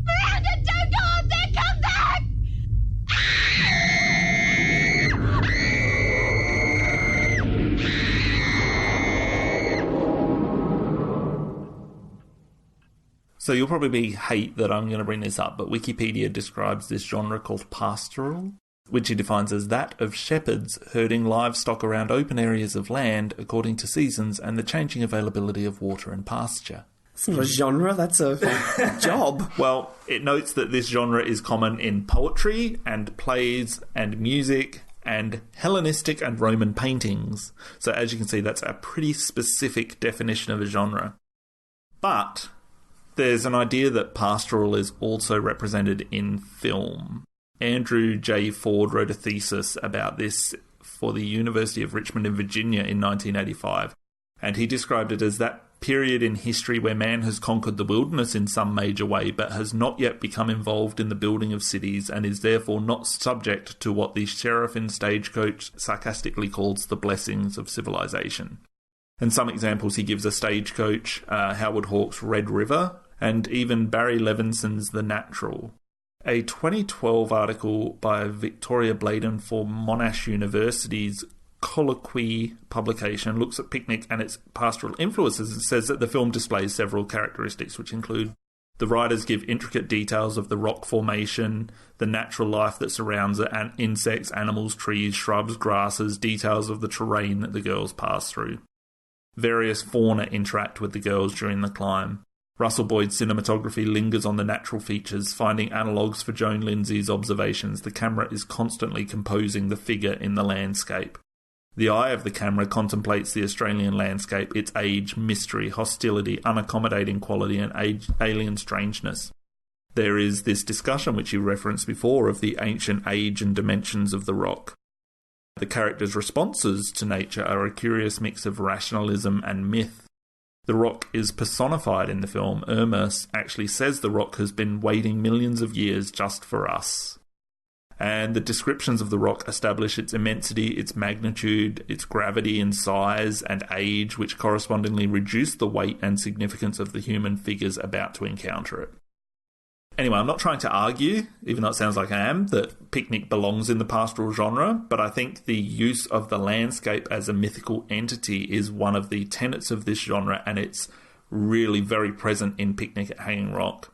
Miranda, don't go up there! Come back! So you'll probably hate that I'm going to bring this up, but Wikipedia describes this genre called pastoral, which he defines as that of shepherds herding livestock around open areas of land according to seasons and the changing availability of water and pasture. It's not a genre, that's a job. Well, it notes that this genre is common in poetry and plays and music and Hellenistic and Roman paintings. So as you can see, that's a pretty specific definition of a genre. But there's an idea that pastoral is also represented in film. Andrew J. Ford wrote a thesis about this for the University of Richmond in Virginia in 1985, and he described it as that period in history where man has conquered the wilderness in some major way but has not yet become involved in the building of cities and is therefore not subject to what the Sheriffin Stagecoach sarcastically calls the blessings of civilization. And some examples he gives are Stagecoach, Howard Hawks' Red River, and even Barry Levinson's The Natural. A 2012 article by Victoria Bladen for Monash University's Colloquy publication looks at Picnic and its pastoral influences and says that the film displays several characteristics, which include the writers give intricate details of the rock formation, the natural life that surrounds it, and insects, animals, trees, shrubs, grasses, details of the terrain that the girls pass through. Various fauna interact with the girls during the climb. Russell Boyd's cinematography lingers on the natural features, finding analogues for Joan Lindsay's observations. The camera is constantly composing the figure in the landscape. The eye of the camera contemplates the Australian landscape, its age, mystery, hostility, unaccommodating quality, and alien strangeness. There is this discussion, which you referenced before, of the ancient age and dimensions of the rock. The characters' responses to nature are a curious mix of rationalism and myth. The rock is personified in the film. Irma actually says the rock has been waiting millions of years just for us. And the descriptions of the rock establish its immensity, its magnitude, its gravity and size and age, which correspondingly reduce the weight and significance of the human figures about to encounter it. Anyway, I'm not trying to argue, even though it sounds like I am, that Picnic belongs in the pastoral genre, but I think the use of the landscape as a mythical entity is one of the tenets of this genre, and it's really very present in Picnic at Hanging Rock.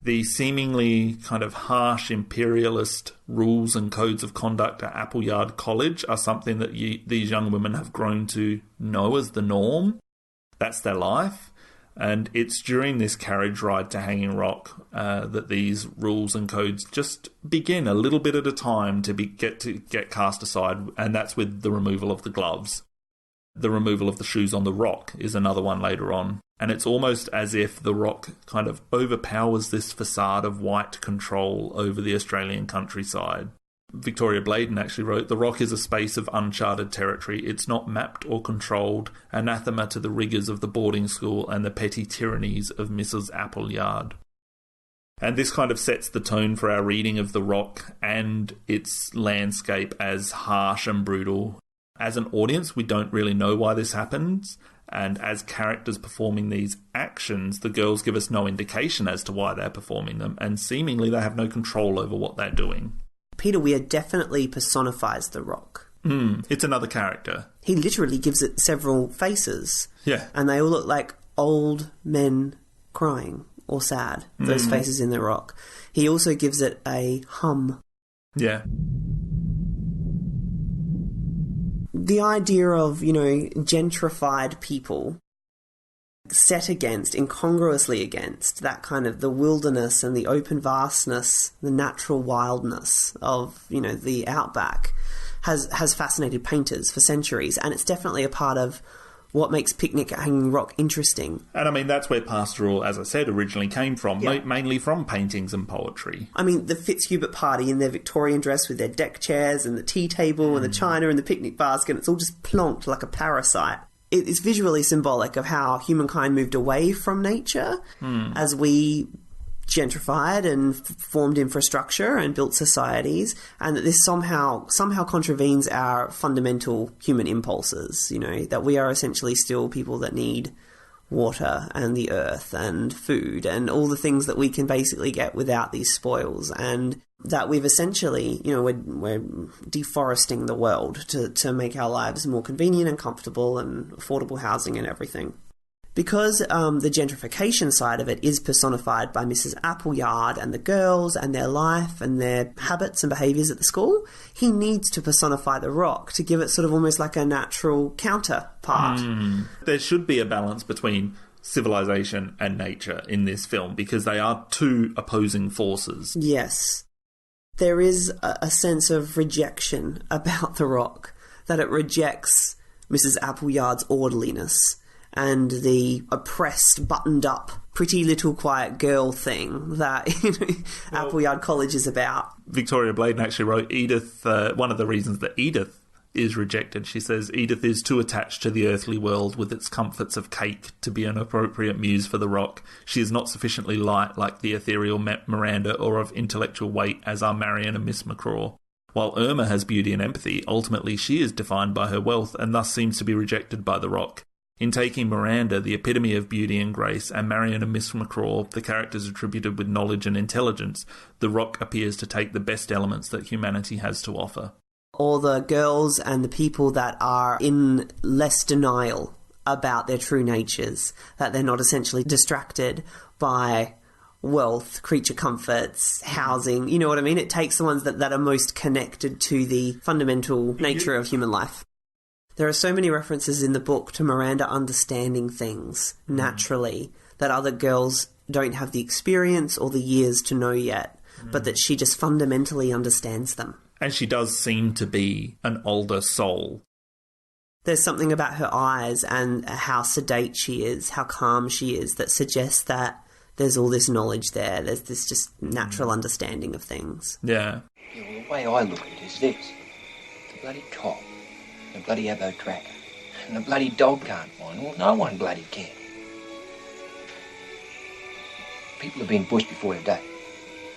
The seemingly kind of harsh imperialist rules and codes of conduct at Appleyard College are something that these young women have grown to know as the norm. That's their life. And it's during this carriage ride to Hanging Rock that these rules and codes just begin a little bit at a time to get cast aside, and that's with the removal of the gloves. The removal of the shoes on the rock is another one later on. And it's almost as if the rock kind of overpowers this facade of white control over the Australian countryside. Victoria Bladen actually wrote, "The rock is a space of uncharted territory. It's not mapped or controlled, anathema to the rigours of the boarding school and the petty tyrannies of Mrs. Appleyard." And this kind of sets the tone for our reading of the rock and its landscape as harsh and brutal. As an audience, we don't really know why this happens, and as characters performing these actions, the girls give us no indication as to why they're performing them, and seemingly they have no control over what they're doing. Peter Weir definitely personifies the rock. It's another character. He literally gives it several faces. Yeah. And they all look like old men crying or sad, those faces in the rock. He also gives it a hum. Yeah. The idea of, gentrified people set against, incongruously against, that kind of the wilderness and the open vastness, the natural wildness of, the outback has fascinated painters for centuries, and it's definitely a part of what makes Picnic at Hanging Rock interesting. And I mean, that's where pastoral, as I said, originally came from, mainly from paintings and poetry. I mean, the Fitzhubert party in their Victorian dress with their deck chairs and the tea table and the china and the picnic basket, it's all just plonked like a parasite. It's visually symbolic of how humankind moved away from nature as we gentrified and formed infrastructure and built societies, and that this somehow contravenes our fundamental human impulses, that we are essentially still people that need water and the earth and food and all the things that we can basically get without these spoils, and that we've essentially, we're deforesting the world to make our lives more convenient and comfortable and affordable housing and everything. Because the gentrification side of it is personified by Mrs. Appleyard and the girls and their life and their habits and behaviours at the school, he needs to personify the rock to give it sort of almost like a natural counterpart. There should be a balance between civilization and nature in this film because they are two opposing forces. Yes. There is a sense of rejection about The Rock, that it rejects Mrs. Appleyard's orderliness and the oppressed, buttoned-up, pretty little quiet girl thing that Appleyard College is about. Victoria Bladen actually wrote Edith, one of the reasons that Edith is rejected, she says, Edith is too attached to the earthly world with its comforts of cake to be an appropriate muse for The Rock. She is not sufficiently light like the ethereal Miranda or of intellectual weight as are Marion and Miss McCraw. While Irma has beauty and empathy, ultimately she is defined by her wealth and thus seems to be rejected by The Rock. In taking Miranda, the epitome of beauty and grace, and Marion and Miss McCraw, the characters attributed with knowledge and intelligence, The Rock appears to take the best elements that humanity has to offer. Or the girls and the people that are in less denial about their true natures, that they're not essentially distracted by wealth, creature comforts, housing, you know what I mean? It takes the ones that are most connected to the fundamental nature of human life. There are so many references in the book to Miranda understanding things naturally that other girls don't have the experience or the years to know yet, but that she just fundamentally understands them. And she does seem to be an older soul. There's something about her eyes and how sedate she is, how calm she is, that suggests that there's all this knowledge there. There's this just natural understanding of things. Yeah. The way I look at it is this. The bloody cop, the bloody Abbo tracker, and the bloody dog can't find. Well, no one bloody can. People have been bushed before today.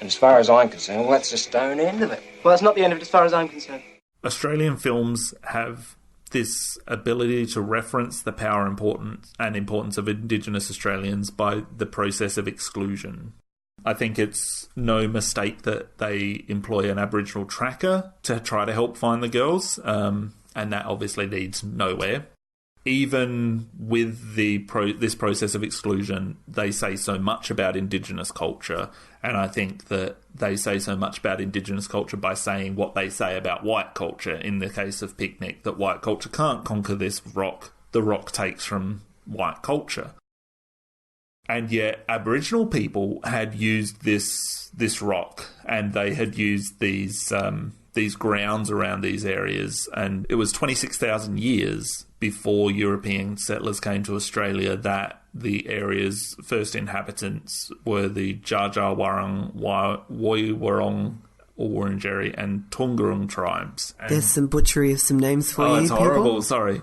And as far as I'm concerned, well, that's the stone end of it. Well, that's not the end of it as far as I'm concerned. Australian films have this ability to reference the power and importance of Indigenous Australians by the process of exclusion. I think it's no mistake that they employ an Aboriginal tracker to try to help find the girls, and that obviously leads nowhere. Even with this process of exclusion, they say so much about Indigenous culture, and I think that they say so much about Indigenous culture by saying what they say about white culture. In the case of Picnic, that white culture can't conquer this rock. The rock takes from white culture. And yet Aboriginal people had used this rock, and they had used these grounds around these areas, and it was 26,000 years before European settlers came to Australia that the area's first inhabitants were the Dja Dja Wurrung, Woiwurrung, or Wurundjeri, and Toongaroong tribes. And there's some butchery of some names for you, it's horrible, people. Sorry.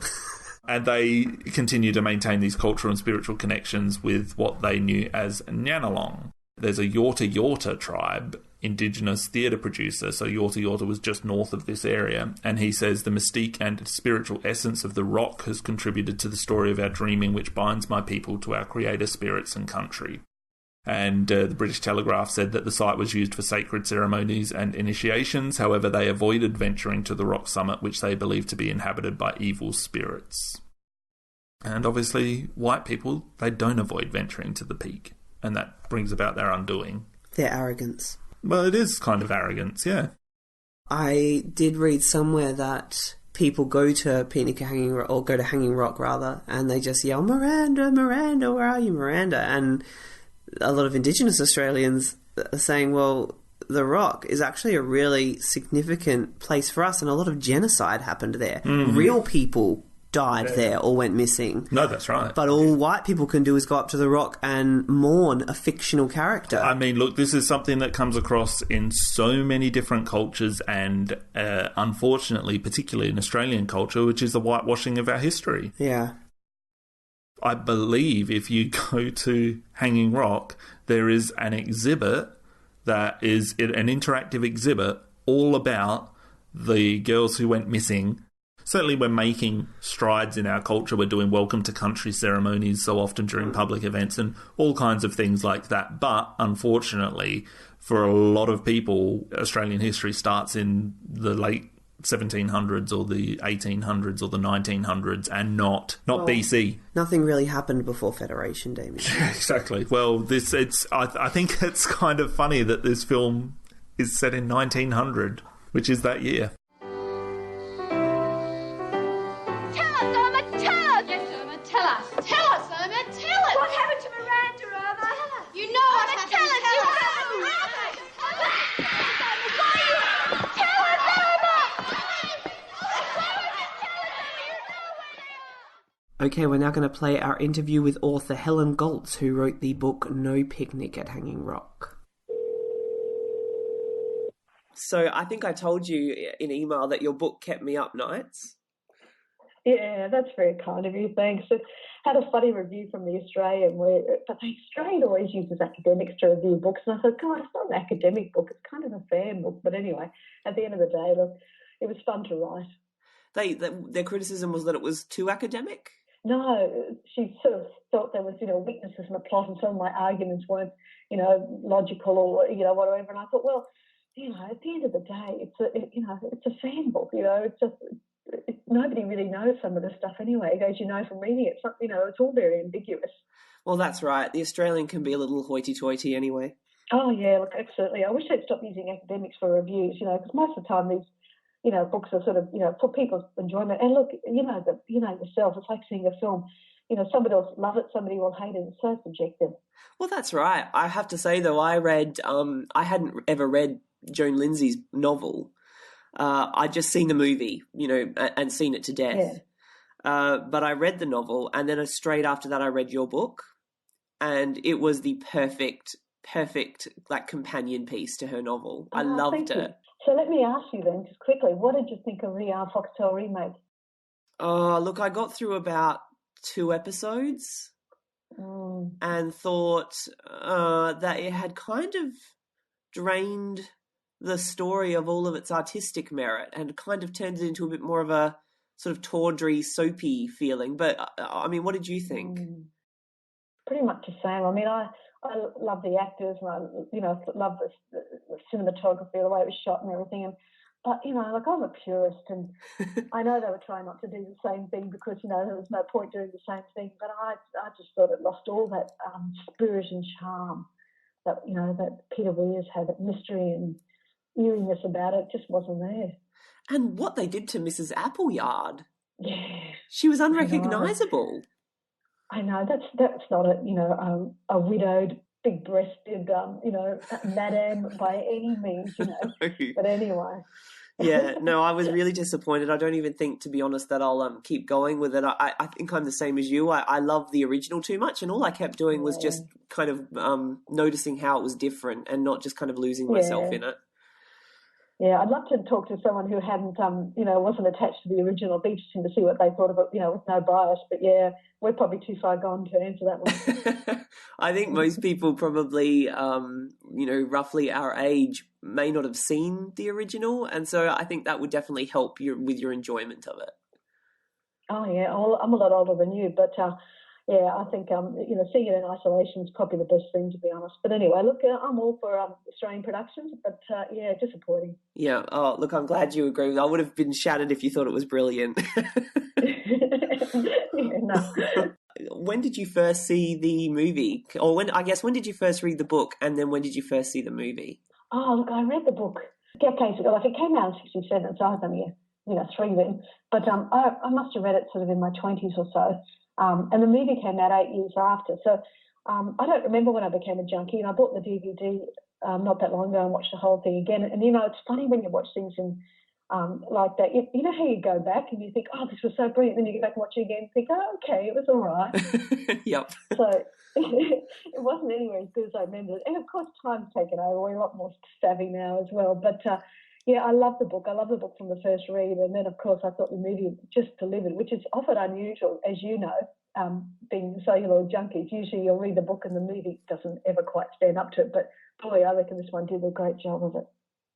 And they continue to maintain these cultural and spiritual connections with what they knew as Nyanalong. There's a Yorta Yorta tribe, Indigenous theatre producer, so Yorta Yorta was just north of this area, and he says the mystique and spiritual essence of the rock has contributed to the story of our dreaming which binds my people to our creator spirits and country. And the British Telegraph said that the site was used for sacred ceremonies and initiations, however they avoided venturing to the rock summit which they believed to be inhabited by evil spirits. And obviously white people, they don't avoid venturing to the peak, and that brings about their undoing. Their arrogance. Well, it is kind of arrogance, yeah. I did read somewhere that people go to Hanging Rock, and they just yell, Miranda, Miranda, where are you, Miranda? And a lot of Indigenous Australians are saying, well, the Rock is actually a really significant place for us, and a lot of genocide happened there. Mm-hmm. Real people died there or went missing. No, that's right. But all white people can do is go up to the Rock and mourn a fictional character. I mean, look, this is something that comes across in so many different cultures, and unfortunately, particularly in Australian culture, which is the whitewashing of our history. Yeah. I believe if you go to Hanging Rock, there is an exhibit that is an interactive exhibit all about the girls who went missing. Certainly we're making strides in our culture. We're doing welcome to country ceremonies so often during public events and all kinds of things like that. But unfortunately, for a lot of people, Australian history starts in the late 1700s or the 1800s or the 1900s and not BC. Nothing really happened before Federation, Damien. Exactly. Well, I think it's kind of funny that this film is set in 1900, which is that year. You know what happened. Tell us. Okay, we're now going to play our interview with author Helen Goltz, who wrote the book No Picnic at Hanging Rock. So I think I told you in email that your book kept me up nights. Yeah, that's very kind of you, thanks. It had a funny review from The Australian, but The Australian always uses academics to review books, and I thought, God, it's not an academic book, it's kind of a fan book. But anyway, at the end of the day, look, it was fun to write. Their criticism was that it was too academic? No, she sort of thought there was, weaknesses in the plot and some of my arguments weren't, logical or, whatever. And I thought, well, at the end of the day, it's a fan book, it's just... Nobody really knows some of this stuff anyway, as you know from reading it. It's all very ambiguous. Well, that's right. The Australian can be a little hoity-toity anyway. Oh, yeah, look, absolutely. I wish they'd stop using academics for reviews, because most of the time these, books are sort of, for people's enjoyment. And look, yourself, it's like seeing a film. Somebody will love it, somebody will hate it. It's so subjective. Well, that's right. I have to say, though, I hadn't ever read Joan Lindsay's novel. I'd just seen the movie, and seen it to death. Yeah. But I read the novel, and then straight after that I read your book, and it was the perfect like companion piece to her novel. I loved it. So let me ask you then, just quickly, what did you think of the Foxtel remake? Oh, look, I got through about 2 episodes and thought that it had kind of drained the story of all of its artistic merit and kind of turned it into a bit more of a sort of tawdry, soapy feeling. But, I mean, what did you think? Pretty much the same. I mean, I love the actors and I, love the cinematography, the way it was shot and everything. But, like I'm a purist and I know they were trying not to do the same thing because, there was no point doing the same thing. But I just thought it lost all that spirit and charm that, that Peter Weir's had, that mystery and eeriness about it just wasn't there. And what they did to Mrs. Appleyard. Yeah. She was unrecognisable. I know. That's not a widowed, big-breasted, madam by any means, But anyway. Yeah, no, I was really disappointed. I don't even think, to be honest, that I'll keep going with it. I think I'm the same as you. I love the original too much, and all I kept doing was just kind of noticing how it was different and not just kind of losing myself in it. Yeah, I'd love to talk to someone who hadn't, wasn't attached to the original. It'd be interesting to see what they thought of it, with no bias. But yeah, we're probably too far gone to answer that one. I think most people probably, roughly our age may not have seen the original. And so I think that would definitely help with your enjoyment of it. Oh, yeah. I'm a lot older than you, but... yeah, I think, seeing it in isolation is probably the best thing, to be honest. But anyway, look, I'm all for Australian productions, but, disappointing. Yeah. Oh, look, I'm glad you agree. I would have been shattered if you thought it was brilliant. Yeah, no. When did you first see the movie? Or when did you first read the book, and then when did you first see the movie? Oh, look, I read the book decades ago. Like, it came out in 1967, so I was only, 3 then. But I must have read it sort of in my 20s or so. And the movie came out 8 years after. So I don't remember when I became a junkie, and I bought the DVD not that long ago and watched the whole thing again. And, it's funny when you watch things in like that. You know how you go back and you think, oh, this was so brilliant. Then you go back and watch it again and think, oh, okay, it was all right. Yep. So it wasn't anywhere as good as I remembered. And, of course, time's taken over. We're a lot more savvy now as well. But, yeah, I love the book. I love the book from the first read. And then, of course, I thought the movie just delivered, which is often unusual, as you know, being cellular junkies. Usually you'll read the book and the movie doesn't ever quite stand up to it. But, boy, I reckon this one did a great job of it.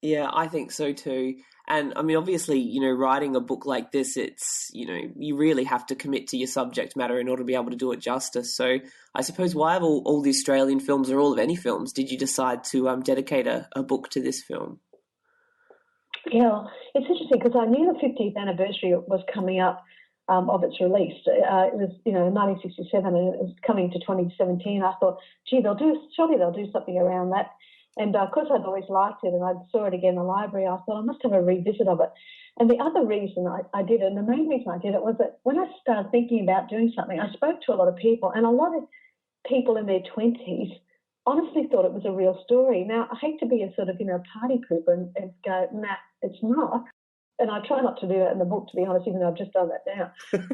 Yeah, I think so too. And, I mean, obviously, writing a book like this, it's, you really have to commit to your subject matter in order to be able to do it justice. So I suppose why of all the Australian films or all of any films did you decide to dedicate a book to this film? Yeah, it's interesting because I knew the 50th anniversary was coming up of its release. It was, 1967 and it was coming to 2017. I thought, gee, surely they'll do something around that. And of course I'd always liked it and I saw it again in the library. I thought I must have a revisit of it. And the other reason I did it, and the main reason I did it, was that when I started thinking about doing something, I spoke to a lot of people, and a lot of people in their 20s honestly thought it was a real story. Now, I hate to be a sort of, party pooper and go, nah, it's not. And I try not to do that in the book, to be honest, even though I've just done that now.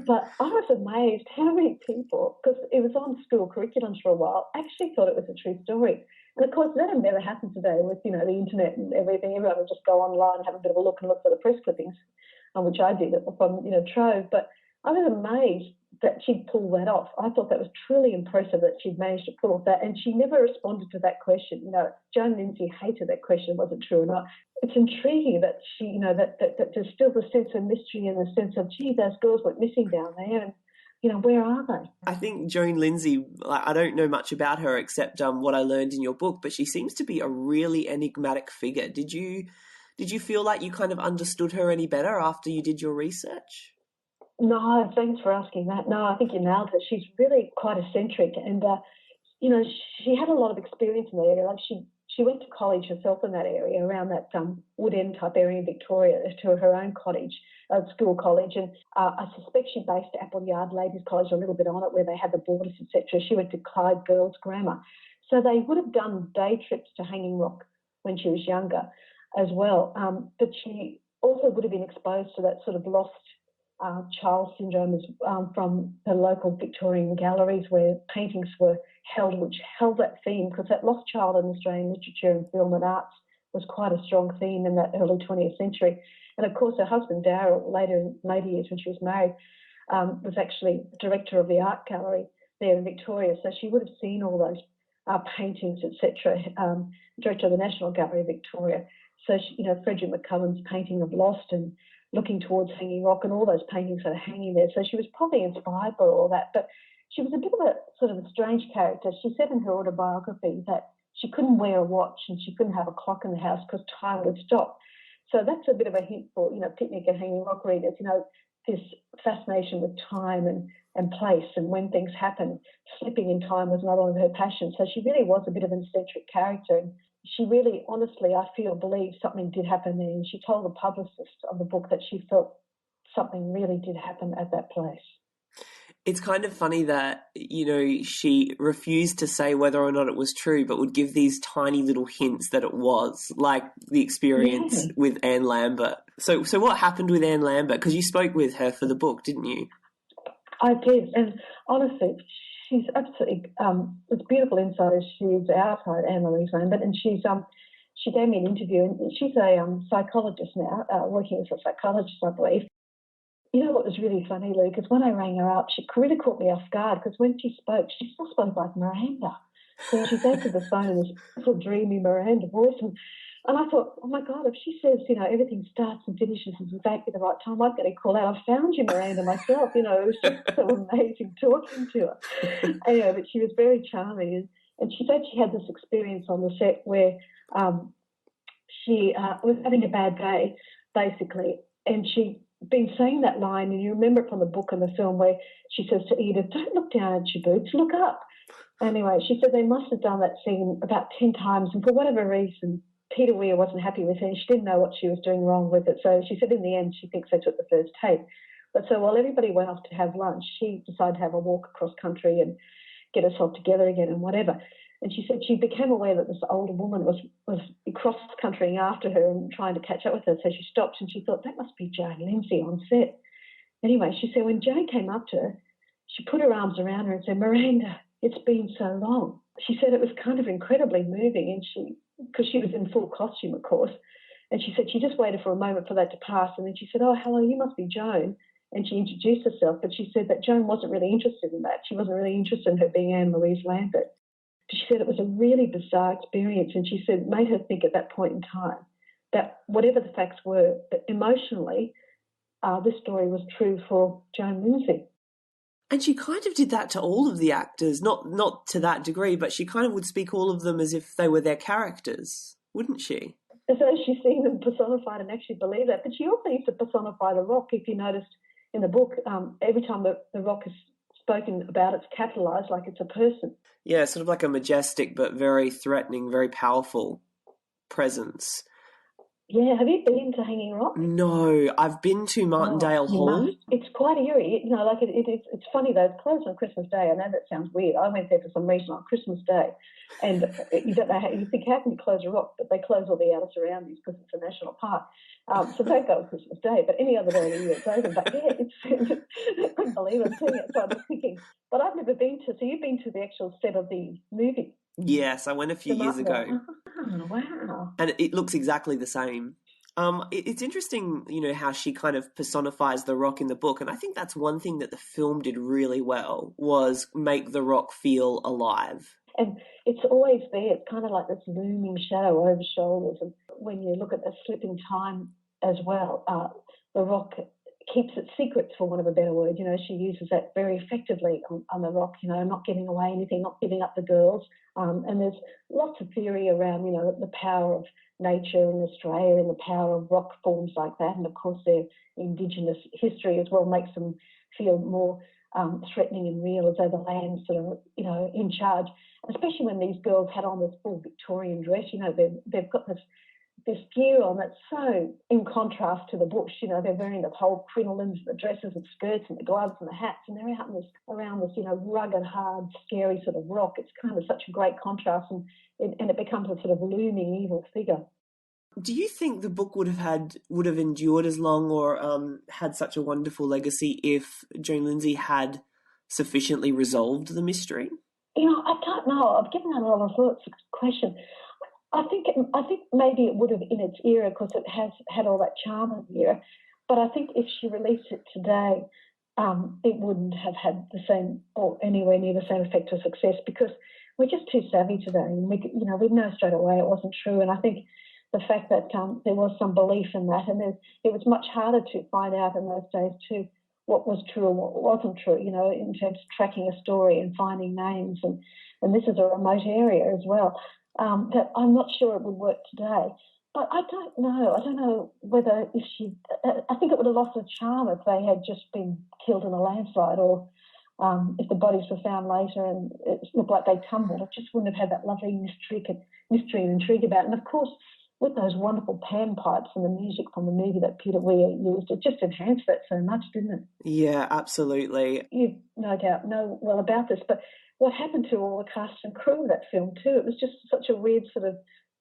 But I was amazed how many people, because it was on school curriculums for a while, actually thought it was a true story. And, of course, that would never happen today with, the internet and everything. Everyone would just go online and have a bit of a look and look for the press clippings, which I did from, Trove. But I was amazed that she'd pull that off. I thought that was truly impressive that she'd managed to pull off that. And she never responded to that question. Joan Lindsay hated that question, was it true or not? It's intriguing that she, that there's still the sense of mystery and the sense of, gee, those girls went missing down there and, where are they? I think Joan Lindsay, I don't know much about her except what I learned in your book, but she seems to be a really enigmatic figure. Did you feel like you kind of understood her any better after you did your research? No, thanks for asking that. No, I think you nailed it. She's really quite eccentric and, she had a lot of experience in the area. Like she went to college herself in that area, around that Wood End type area in Victoria, to her own school college. And I suspect she based Appleyard Ladies College a little bit on it, where they had the borders, etc. She went to Clyde Girls Grammar. So they would have done day trips to Hanging Rock when she was younger as well. But she also would have been exposed to that sort of lost child syndrome from the local Victorian galleries where paintings were held, which held that theme, because that lost child in Australian literature and film and arts was quite a strong theme in that early 20th century. And, of course, her husband, Darryl, later in later years when she was married, was actually director of the art gallery there in Victoria. So she would have seen all those paintings, etc., director of the National Gallery of Victoria. So, Frederick McCullum's painting of Lost and looking towards Hanging Rock and all those paintings that are hanging there. So she was probably inspired by all that. But she was a bit of a sort of a strange character. She said in her autobiography that she couldn't wear a watch and she couldn't have a clock in the house because time would stop. So that's a bit of a hint for, Picnic and Hanging Rock readers, this fascination with time and place and when things happen. Slipping in time was another one of her passions. So she really was a bit of an eccentric character. And she really, honestly, I feel, believes something did happen there. And she told the publicist of the book that she felt something really did happen at that place. It's kind of funny that, she refused to say whether or not it was true, but would give these tiny little hints that it was, like the experience with Anne Lambert. So what happened with Anne Lambert? Because you spoke with her for the book, didn't you? I did. And honestly, she's absolutely, it's beautiful insight as she's outside Anne-Louise Lambert, and she gave me an interview, and she's a psychologist now, working as a psychologist, I believe. You know what was really funny, Luke, is when I rang her up, she really caught me off guard, because when she spoke, she still spoke like Miranda. So she answered the phone in this little dreamy Miranda voice, and I thought, oh my God, if she says, everything starts and finishes exactly the right time, I've got to call out, I found you, Miranda, myself. It was just so amazing talking to her. Anyway, but she was very charming, and she said she had this experience on the set where she was having a bad day, basically, and she'd been saying that line, and you remember it from the book and the film, where she says to Edith, don't look down at your boots, look up. Anyway, she said they must have done that scene about 10 times, and for whatever reason, Peter Weir wasn't happy with her, and she didn't know what she was doing wrong with it. So she said in the end she thinks they took the first take. But so while everybody went off to have lunch, she decided to have a walk across country and get herself together again and whatever. And she said she became aware that this older woman was cross-countrying after her and trying to catch up with her. So she stopped and she thought, that must be Joan Lindsay on set. Anyway, she said when Joan came up to her, she put her arms around her and said, Miranda, it's been so long. She said it was kind of incredibly moving, and because she was in full costume, of course, and she said she just waited for a moment for that to pass, and then she said, oh, hello, you must be Joan, and she introduced herself, but she said that Joan wasn't really interested in that. She wasn't really interested in her being Anne-Louise Lambert. She said it was a really bizarre experience, and she said it made her think at that point in time that whatever the facts were, that emotionally, this story was true for Joan Lindsay. And she kind of did that to all of the actors, not to that degree, but she kind of would speak all of them as if they were their characters, wouldn't she? As though she's seen them personified and actually believed that. But she also used to personify the Rock. If you noticed in the book, every time the Rock is spoken about, it's capitalised like it's a person. Yeah, sort of like a majestic but very threatening, very powerful presence. Yeah, have you been to Hanging Rock? No, I've been to Martindale Hall. It's quite eerie. You know, like it's funny though. It's closed on Christmas Day. I know that sounds weird. I went there for some reason on Christmas Day, and you don't know how you think how can you close a rock, but they close all the outer surroundings because it's a national park. So don't go on Christmas Day, but any other day of the year it's open. But yeah, I couldn't believe it. I'm saying it, so I was thinking. But I've never been to. So you've been to the actual set of the movie? Yes, I went a few years ago. Oh, wow! And it looks exactly the same. It's interesting, you know, how she kind of personifies the Rock in the book, and I think that's one thing that the film did really well, was make the Rock feel alive. And it's always there. It's kind of like this looming shadow over shoulders. And when you look at the slip in time as well, the Rock keeps its secrets, for want of a better word. You know, she uses that very effectively on the Rock, you know, not giving away anything, not giving up the girls. And there's lots of theory around, you know, the power of nature in Australia and the power of rock forms like that. And, of course, their Indigenous history as well makes them feel more threatening and real, as though the land's sort of, you know, in charge. Especially when these girls had on this full Victorian dress, you know, they've got this gear on that's so in contrast to the bush. You know, they're wearing the whole crinolines, the dresses and skirts and the gloves and the hats, and they're out around this, you know, rugged, hard, scary sort of rock. It's kind of such a great contrast, and it becomes a sort of looming evil figure. Do you think the book would have endured as long, or had such a wonderful legacy, if Joan Lindsay had sufficiently resolved the mystery? You know, I don't know. I've given that a lot of thought. It's a good question. I think maybe it would have in its era, because it has had all that charm of the era. But I think if she released it today, it wouldn't have had the same or anywhere near the same effect or success, because we're just too savvy today. And we'd know straight away it wasn't true. And I think the fact that there was some belief in that, and it was much harder to find out in those days too what was true and what wasn't true, you know, in terms of tracking a story and finding names. And this is a remote area as well. That I'm not sure it would work today. But I don't know. I don't know whether I think it would have lost its charm if they had just been killed in a landslide, or if the bodies were found later and it looked like they tumbled. It just wouldn't have had that lovely mystery and intrigue about it. And of course, with those wonderful panpipes and the music from the movie that Peter Weir used, it just enhanced that so much, didn't it? Yeah, absolutely. You no doubt know well about this, but what happened to all the cast and crew of that film too? It was just such a weird sort of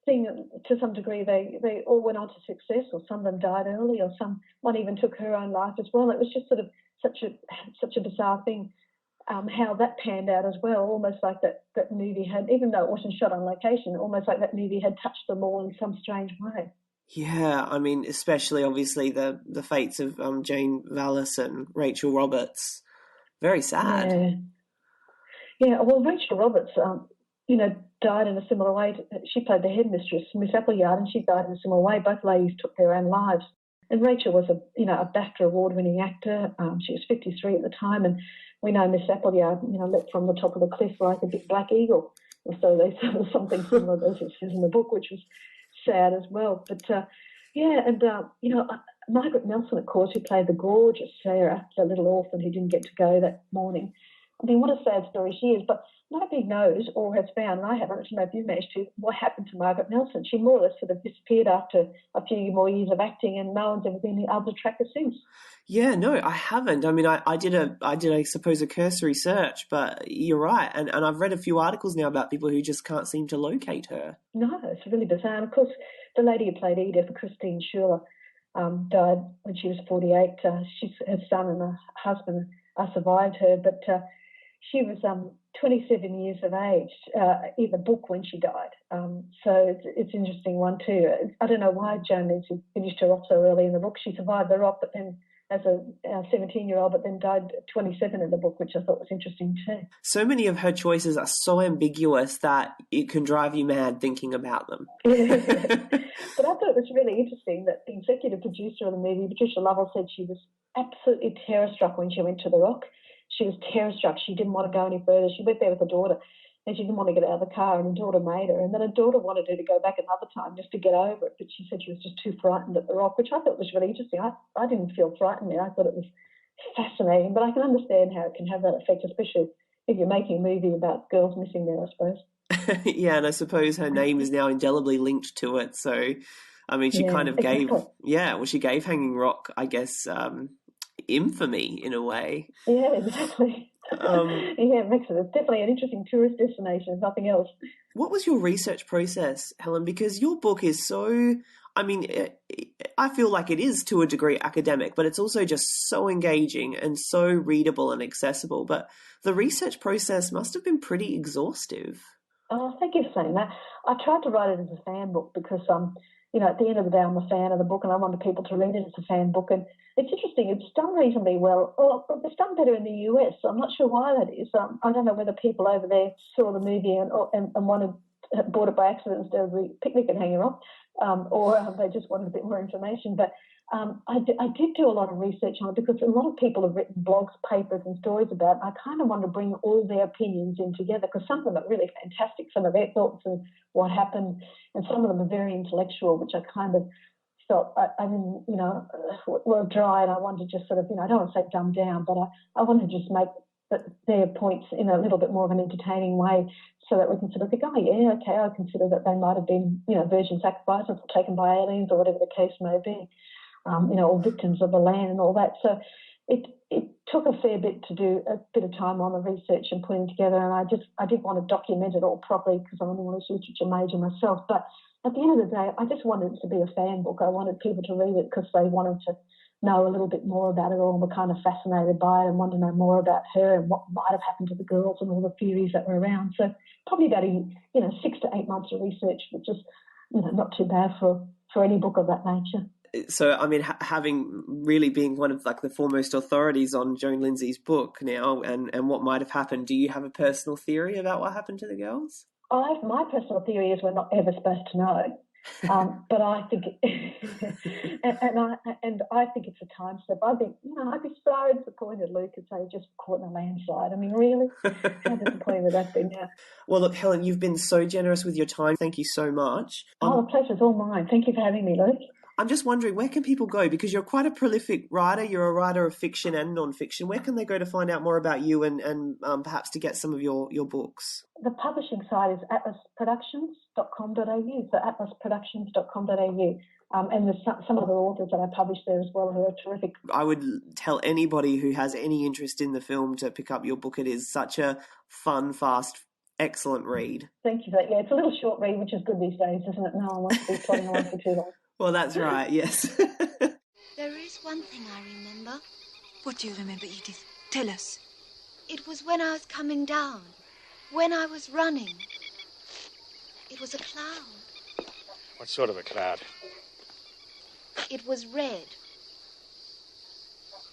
thing. To some degree, they all went on to success, or some of them died early, or one even took her own life as well. It was just sort of such a bizarre thing. How that panned out as well, almost like that movie had, even though it wasn't shot on location, almost like that movie had touched them all in some strange way. Yeah, I mean, especially obviously the fates of Jane Vallis and Rachel Roberts. Very sad. Yeah. Well, Rachel Roberts, you know, died in a similar way. She played the headmistress, Miss Appleyard, and she died in a similar way. Both ladies took their own lives. And Rachel was a BAFTA award-winning actor. She was 53 at the time, and we know Miss Appleyard, you know, leapt from the top of the cliff like a big black eagle. And so they said something similar as it says in the book, which was sad as well. But you know, Margaret Nelson, of course, who played the gorgeous Sarah, the little orphan who didn't get to go that morning. I mean, what a sad story she is. But nobody knows or has found, and I haven't, I don't know if you've managed to, what happened to Margaret Nelson. She more or less sort of disappeared after a few more years of acting, and no one's ever been able to track her since. Yeah, no, I haven't. I mean, I did I suppose a cursory search, but you're right. And I've read a few articles now about people who just can't seem to locate her. No, it's really bizarre. And of course, the lady who played Edith, Christine Schuler, died when she was 48. Her son and her husband survived her, but she was 27 years of age in the book when she died. So it's an interesting one too. I don't know why Joan Lindsay finished her off so early in the book. She survived the rock, but then as a 17-year-old, but then died at 27 in the book, which I thought was interesting too. So many of her choices are so ambiguous that it can drive you mad thinking about them. Yeah. But I thought it was really interesting that the executive producer of the movie, Patricia Lovell, said she was absolutely terror-struck when she went to the rock. She was terror-struck. She didn't want to go any further. She went there with her daughter, and she didn't want to get out of the car, and her daughter made her. And then her daughter wanted her to go back another time just to get over it, but she said she was just too frightened at the rock, which I thought was really interesting. I didn't feel frightened there. I thought it was fascinating, but I can understand how it can have that effect, especially if you're making a movie about girls missing there, I suppose. Yeah, and I suppose her name is now indelibly linked to it, so I mean, she kind of gave, she gave Hanging Rock, I guess, infamy in a way. Yeah, exactly. It makes it definitely an interesting tourist destination, if nothing else. What was your research process, Helen? Because your book is so, I mean, I feel like it is to a degree academic, but it's also just so engaging and so readable and accessible. But the research process must have been pretty exhaustive. Oh, thank you for saying that. I tried to write it as a fan book because, at the end of the day, I'm a fan of the book and I wanted people to read it as a fan book. And it's interesting, it's done reasonably well. It's done better in the US, so I'm not sure why that is. I don't know whether people over there saw the movie and bought it by accident instead of the Picnic at Hanging Rock, or they just wanted a bit more information. But I did do a lot of research on it because a lot of people have written blogs, papers and stories about it. I kind of wanted to bring all their opinions in together because some of them are really fantastic, some of their thoughts and what happened, and some of them are very intellectual, which I kind of felt, were dry, and I wanted to just sort of, I don't want to say dumb down, but I wanted to just make their points in a little bit more of an entertaining way so that we can sort of think, oh, yeah, okay, I consider that they might have been, virgin sacrifices or taken by aliens or whatever the case may be. Or victims of the land and all that. So it took a fair bit to do, a bit of time on the research and putting together, and I did want to document it all properly because I'm an English literature major myself. But at the end of the day, I just wanted it to be a fan book. I wanted people to read it because they wanted to know a little bit more about it all and were kind of fascinated by it and wanted to know more about her and what might have happened to the girls and all the theories that were around. So probably about 6 to 8 months of research, which is not too bad for any book of that nature. So, I mean, having really being one of the foremost authorities on Joan Lindsay's book now and what might have happened, do you have a personal theory about what happened to the girls? My personal theory is we're not ever supposed to know. But I think, I think it's a time step. I think, I'd be so disappointed, Luke, if they just caught in a landslide. I mean, really? How disappointed would that be now? Well, look, Helen, you've been so generous with your time. Thank you so much. The pleasure's all mine. Thank you for having me, Luke. I'm just wondering, where can people go? Because you're quite a prolific writer. You're a writer of fiction and non-fiction. Where can they go to find out more about you and perhaps to get some of your books? The publishing site is atlasproductions.com.au, so atlasproductions.com.au. And there's some other authors that I publish there as well who are terrific. I would tell anybody who has any interest in the film to pick up your book. It is such a fun, fast, excellent read. Thank you for that. Yeah, it's a little short read, which is good these days, isn't it? No one wants to be plodding along for too long. Well, that's right, yes. There is one thing I remember. What do you remember, Edith? Tell us. It was when I was coming down, when I was running. It was a cloud. What sort of a cloud? It was red.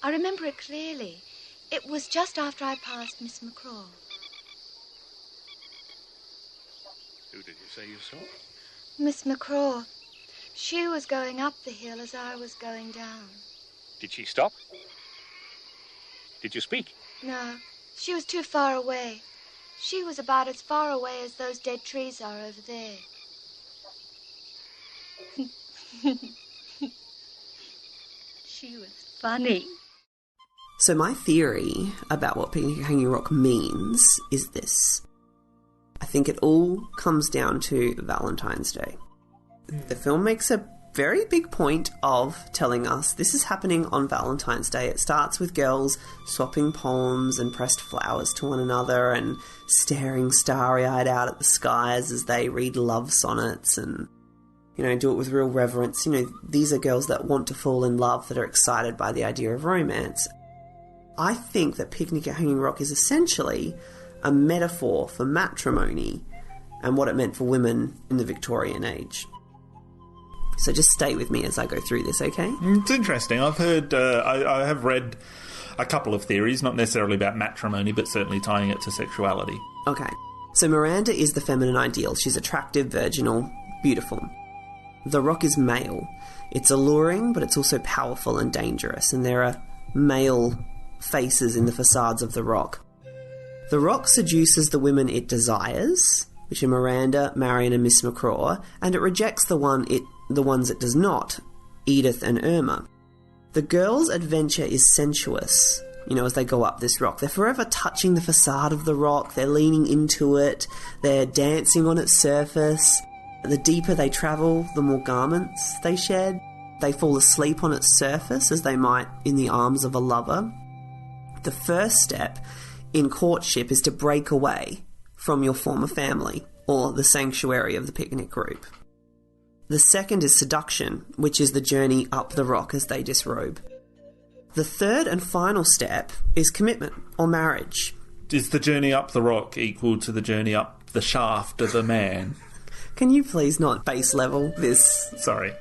I remember it clearly. It was just after I passed Miss McCraw. Who did you say you saw? Miss McCraw. She was going up the hill as I was going down. Did she stop? Did you speak? No, she was too far away. She was about as far away as those dead trees are over there. She was funny. So my theory about what Picnic at Hanging Rock means is this. I think it all comes down to Valentine's Day. The film makes a very big point of telling us this is happening on Valentine's Day. It starts with girls swapping poems and pressed flowers to one another and staring starry-eyed out at the skies as they read love sonnets and, do it with real reverence. These are girls that want to fall in love, that are excited by the idea of romance. I think that Picnic at Hanging Rock is essentially a metaphor for matrimony and what it meant for women in the Victorian age. So just stay with me as I go through this, okay? It's interesting. I've heard, I have read a couple of theories, not necessarily about matrimony, but certainly tying it to sexuality. Okay. So Miranda is the feminine ideal. She's attractive, virginal, beautiful. The rock is male. It's alluring, but it's also powerful and dangerous, and there are male faces in the facades of the rock. The rock seduces the women it desires, which are Miranda, Marion and Miss McCraw, and it rejects the ones it does not, Edith and Irma. The girls' adventure is sensuous, as they go up this rock. They're forever touching the facade of the rock, they're leaning into it, they're dancing on its surface. The deeper they travel, the more garments they shed. They fall asleep on its surface as they might in the arms of a lover. The first step in courtship is to break away from your former family or the sanctuary of the picnic group. The second is seduction, which is the journey up the rock as they disrobe. The third and final step is commitment or marriage. Is the journey up the rock equal to the journey up the shaft of a man? Can you please not base level this? Sorry.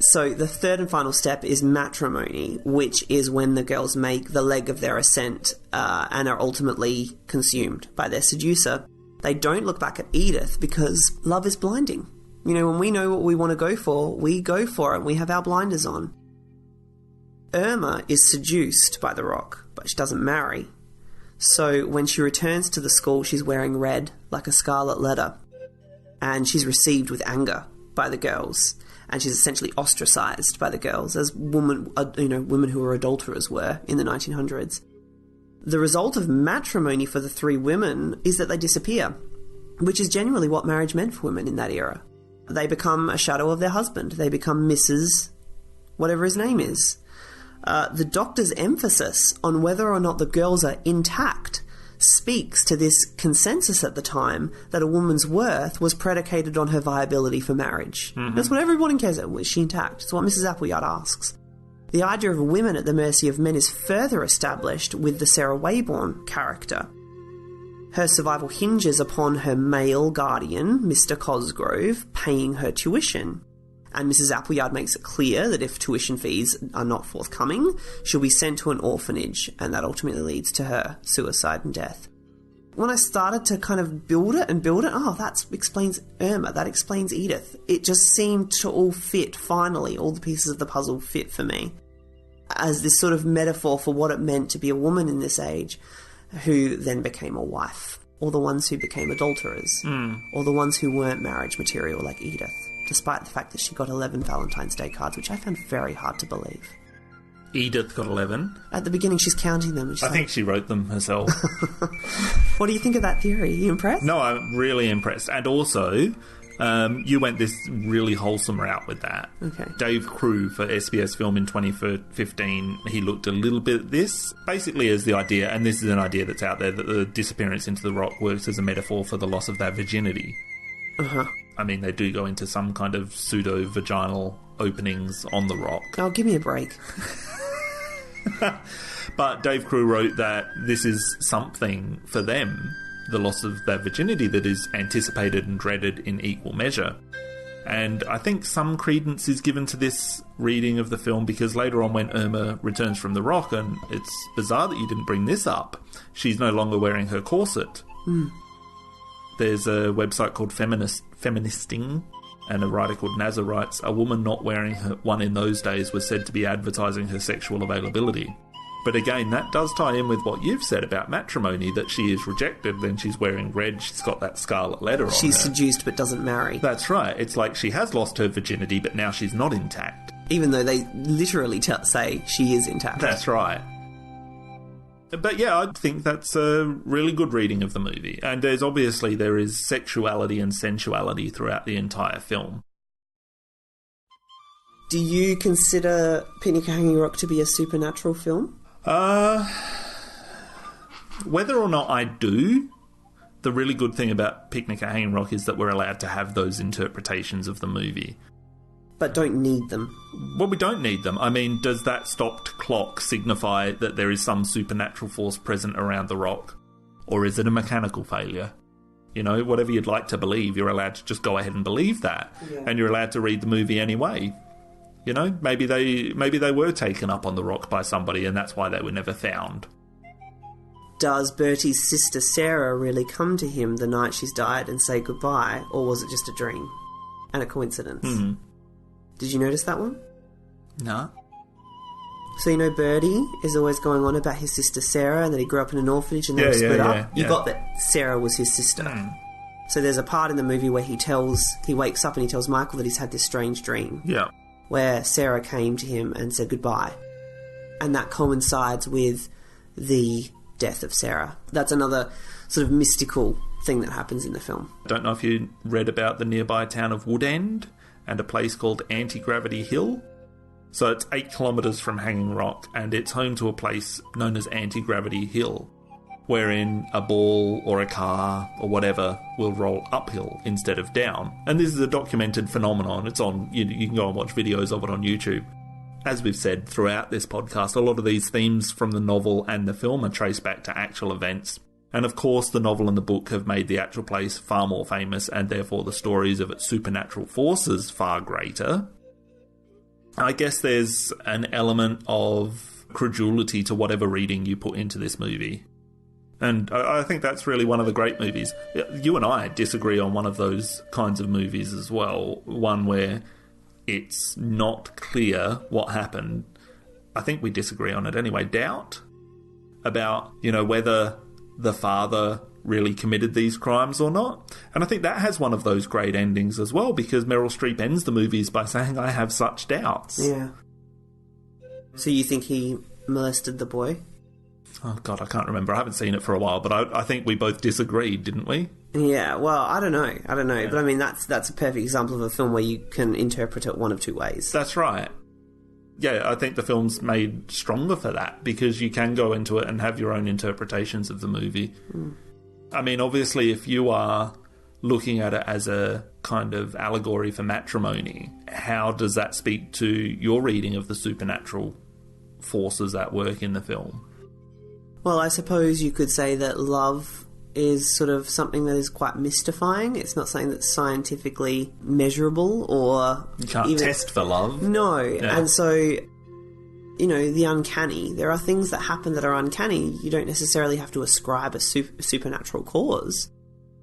So the third and final step is matrimony, which is when the girls make the leg of their ascent and are ultimately consumed by their seducer. They don't look back at Edith because love is blinding. You know, when we know what we want to go for, we go for it. We have our blinders on. Irma is seduced by the rock, but she doesn't marry. So when she returns to the school, she's wearing red, like a scarlet letter. And she's received with anger by the girls. And she's essentially ostracised by the girls, as women who were adulterers were in the 1900s. The result of matrimony for the three women is that they disappear, which is genuinely what marriage meant for women in that era. They become a shadow of their husband. They become Mrs. whatever his name is. The doctor's emphasis on whether or not the girls are intact speaks to this consensus at the time that a woman's worth was predicated on her viability for marriage. Mm-hmm. That's what everyone cares about. Was she intact? It's what Mrs. Appleyard asks. The idea of women at the mercy of men is further established with the Sarah Wayborn character. Her survival hinges upon her male guardian, Mr. Cosgrove, paying her tuition. And Mrs. Appleyard makes it clear that if tuition fees are not forthcoming, she'll be sent to an orphanage, and that ultimately leads to her suicide and death. When I started to kind of build it, that explains Irma, that explains Edith. It just seemed to all fit, finally, all the pieces of the puzzle fit for me, as this sort of metaphor for what it meant to be a woman in this age, who then became a wife, or the ones who became adulterers, or the ones who weren't marriage material like Edith, despite the fact that she got 11 Valentine's Day cards, which I found very hard to believe. Edith got 11? At the beginning, she's counting them. And I think she wrote them herself. What do you think of that theory? Are you impressed? No, I'm really impressed. And also, you went this really wholesome route with that. Okay. Dave Crew for SBS Film in 2015, he looked a little bit at this, basically as the idea, and this is an idea that's out there, that the disappearance into the rock works as a metaphor for the loss of their virginity. Uh-huh. I mean, they do go into some kind of pseudo-vaginal openings on the rock. Oh, give me a break. But Dave Crew wrote that this is something for them, the loss of their virginity, that is anticipated and dreaded in equal measure. And I think some credence is given to this reading of the film, because later on when Irma returns from the rock, and it's bizarre that you didn't bring this up, she's no longer wearing her corset. There's a website called Feministing, and a writer called Nazar writes, a woman not wearing one in those days was said to be advertising her sexual availability. But again, that does tie in with what you've said about matrimony, that she is rejected, then she's wearing red, she's got that scarlet letter on her. She's seduced but doesn't marry. That's right. It's like she has lost her virginity, but now she's not intact. Even though they literally say she is intact. That's right. But yeah, I think that's a really good reading of the movie. And there is sexuality and sensuality throughout the entire film. Do you consider Picnic at Hanging Rock to be a supernatural film? Whether or not I do, the really good thing about Picnic at Hanging Rock is that we're allowed to have those interpretations of the movie. But don't need them. Well, we don't need them. I mean, does that stopped clock signify that there is some supernatural force present around the rock? Or is it a mechanical failure? You know, whatever you'd like to believe, you're allowed to just go ahead and believe that. Yeah. And you're allowed to read the movie anyway. You know, maybe they were taken up on the rock by somebody and that's why they were never found. Does Bertie's sister Sarah really come to him the night she's died and say goodbye, or was it just a dream and a coincidence? Mm-hmm. Did you notice that one? No. So you know Bertie is always going on about his sister Sarah and that he grew up in an orphanage and they were split up? You got that Sarah was his sister. Mm. So there's a part in the movie where he wakes up and he tells Michael that he's had this strange dream. Yeah. Where Sarah came to him and said goodbye. And that coincides with the death of Sarah. That's another sort of mystical thing that happens in the film. I don't know if you read about the nearby town of Woodend and a place called Anti-Gravity Hill. So it's 8 kilometres from Hanging Rock, and it's home to a place known as Anti-Gravity Hill, wherein a ball or a car or whatever will roll uphill instead of down. And this is a documented phenomenon. It's on, you can go and watch videos of it on YouTube. As we've said throughout this podcast, a lot of these themes from the novel and the film are traced back to actual events. And of course, the novel and the book have made the actual place far more famous, and therefore the stories of its supernatural forces far greater. I guess there's an element of credulity to whatever reading you put into this movie. And I think that's really one of the great movies. You and I disagree on one of those kinds of movies as well. One where it's not clear what happened. I think we disagree on it anyway. Doubt about, whether the father really committed these crimes or not. And I think that has one of those great endings as well, because Meryl Streep ends the movies by saying, I have such doubts. Yeah. So you think he molested the boy? Oh, God, I can't remember. I haven't seen it for a while, but I think we both disagreed, didn't we? Yeah, well, I don't know. Yeah. But I mean, that's a perfect example of a film where you can interpret it one of two ways. That's right. Yeah, I think the film's made stronger for that, because you can go into it and have your own interpretations of the movie. Mm. I mean, obviously, if you are looking at it as a kind of allegory for matrimony, how does that speak to your reading of the supernatural forces at work in the film? Well, I suppose you could say that love is sort of something that is quite mystifying. It's not something that's scientifically measurable or... You can't test for love. No. Yeah. And so, the uncanny. There are things that happen that are uncanny. You don't necessarily have to ascribe a supernatural cause.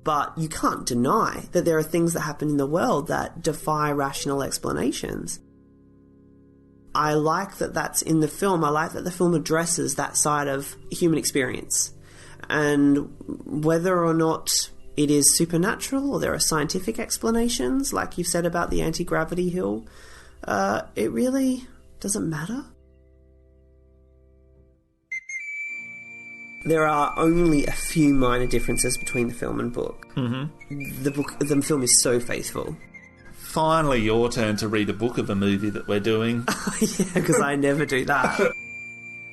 But you can't deny that there are things that happen in the world that defy rational explanations. I like that that's in the film. I like that the film addresses that side of human experience. And whether or not it is supernatural or there are scientific explanations, like you've said about the anti-gravity hill, it really doesn't matter. There are only a few minor differences between the film and book. Mm-hmm. The film is so faithful. Finally, your turn to read a book of a movie that we're doing. Yeah, because I never do that.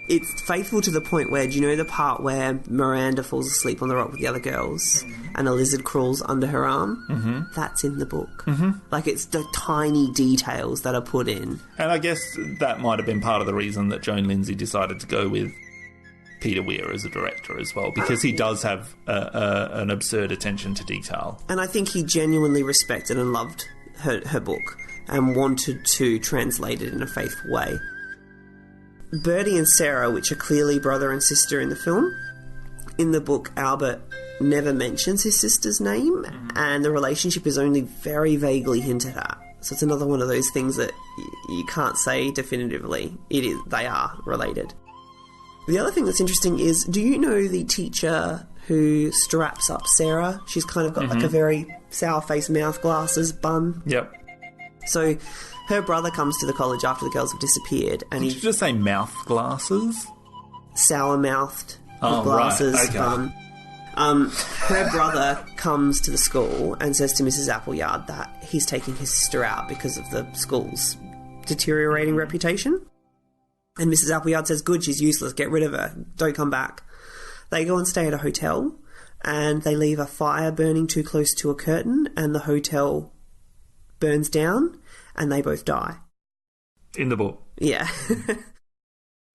It's faithful to the point where, do you know the part where Miranda falls asleep on the rock with the other girls and a lizard crawls under her arm? Mm-hmm. That's in the book. Mm-hmm. Like, it's the tiny details that are put in. And I guess that might have been part of the reason that Joan Lindsay decided to go with Peter Weir as a director as well, because he does have an absurd attention to detail. And I think he genuinely respected and loved her book and wanted to translate it in a faithful way. Bertie and Sarah, which are clearly brother and sister in the film, in the book Albert never mentions his sister's name, and the relationship is only very vaguely hinted at. So it's another one of those things that you can't say definitively. They are related. The other thing that's interesting is, do you know the teacher who straps up Sarah? She's kind of got like a very sour-faced mouth, glasses, bun. Yep. So her brother comes to the college after the girls have disappeared. And Did you just say mouth glasses? Sour-mouthed, glasses, right. Okay. bun. Her brother comes to the school and says to Mrs. Appleyard that he's taking his sister out because of the school's deteriorating reputation. And Mrs. Appleyard says, good, she's useless, get rid of her, don't come back. They go and stay at a hotel, and they leave a fire burning too close to a curtain, and the hotel burns down, and they both die. In the book? Yeah.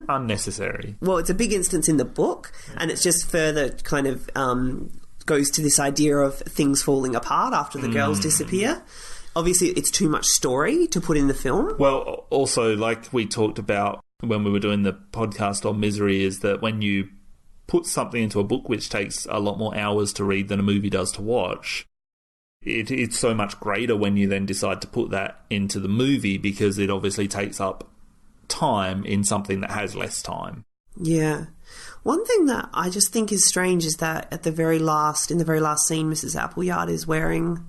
Unnecessary. Well, it's a big instance in the book, and it's just further kind of goes to this idea of things falling apart after the girls disappear. Obviously, it's too much story to put in the film. Well, also, like we talked about when we were doing the podcast on Misery, is that when you put something into a book which takes a lot more hours to read than a movie does to watch, it's so much greater when you then decide to put that into the movie, because it obviously takes up time in something that has less time. Yeah. One thing that I just think is strange is that in the very last scene, Mrs. Appleyard is wearing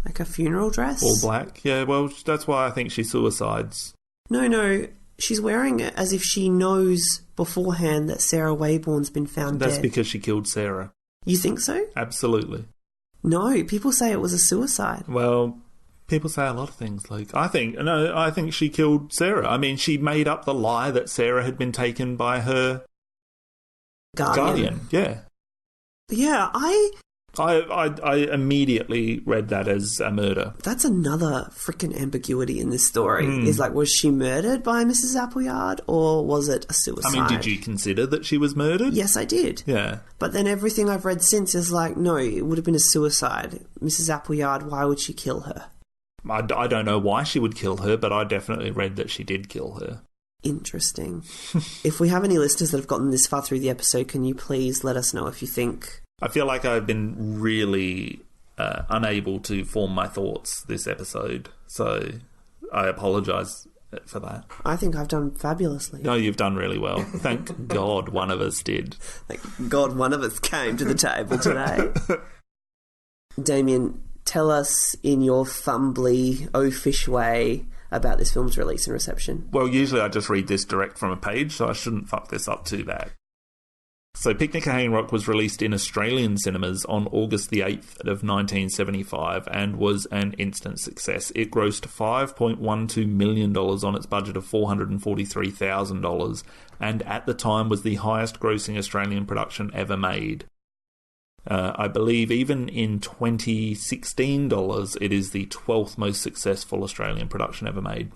like a funeral dress. All black. Yeah, well, that's why I think she suicides. No. She's wearing it as if she knows beforehand that Sarah Wayborn's been found dead. That's because she killed Sarah. You think so? Absolutely. No, people say it was a suicide. Well, people say a lot of things. Like, I think she killed Sarah. I mean, she made up the lie that Sarah had been taken by her guardian. Yeah. Yeah, I immediately read that as a murder. That's another freaking ambiguity in this story. Is like, was she murdered by Mrs. Appleyard or was it a suicide? I mean, did you consider that she was murdered? Yes, I did. Yeah. But then everything I've read since is like, no, it would have been a suicide. Mrs. Appleyard, why would she kill her? I don't know why she would kill her, but I definitely read that she did kill her. Interesting. If we have any listeners that have gotten this far through the episode, can you please let us know if you think... I feel like I've been really unable to form my thoughts this episode, so I apologise for that. I think I've done fabulously. No, you've done really well. Thank God one of us did. Thank God one of us came to the table today. Damien, tell us in your fumbly, oafish way about this film's release and reception. Well, usually I just read this direct from a page, so I shouldn't fuck this up too bad. So Picnic at Hanging Rock was released in Australian cinemas on August the 8th of 1975 and was an instant success. It grossed $5.12 million on its budget of $443,000 and at the time was the highest grossing Australian production ever made. I believe even in 2016 dollars, it is the 12th most successful Australian production ever made.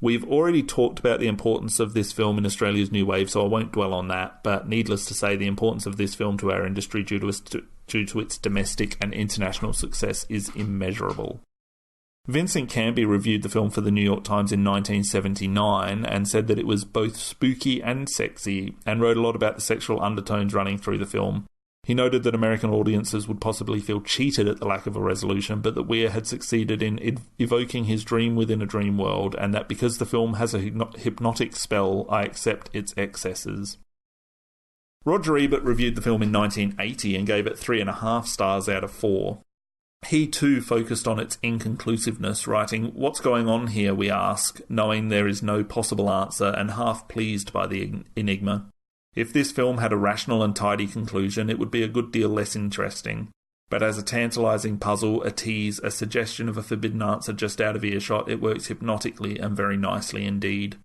We've already talked about the importance of this film in Australia's new wave, so I won't dwell on that, but needless to say, the importance of this film to our industry due to its domestic and international success is immeasurable. Vincent Canby reviewed the film for the New York Times in 1979 and said that it was both spooky and sexy, and wrote a lot about the sexual undertones running through the film. He noted that American audiences would possibly feel cheated at the lack of a resolution, but that Weir had succeeded in evoking his dream within a dream world, and that because the film has a hypnotic spell, I accept its excesses. Roger Ebert reviewed the film in 1980 and gave it 3.5 stars out of 4. He too focused on its inconclusiveness, writing, "What's going on here, we ask, knowing there is no possible answer and half pleased by the enigma. If this film had a rational and tidy conclusion, it would be a good deal less interesting. But as a tantalising puzzle, a tease, a suggestion of a forbidden answer just out of earshot, it works hypnotically and very nicely indeed."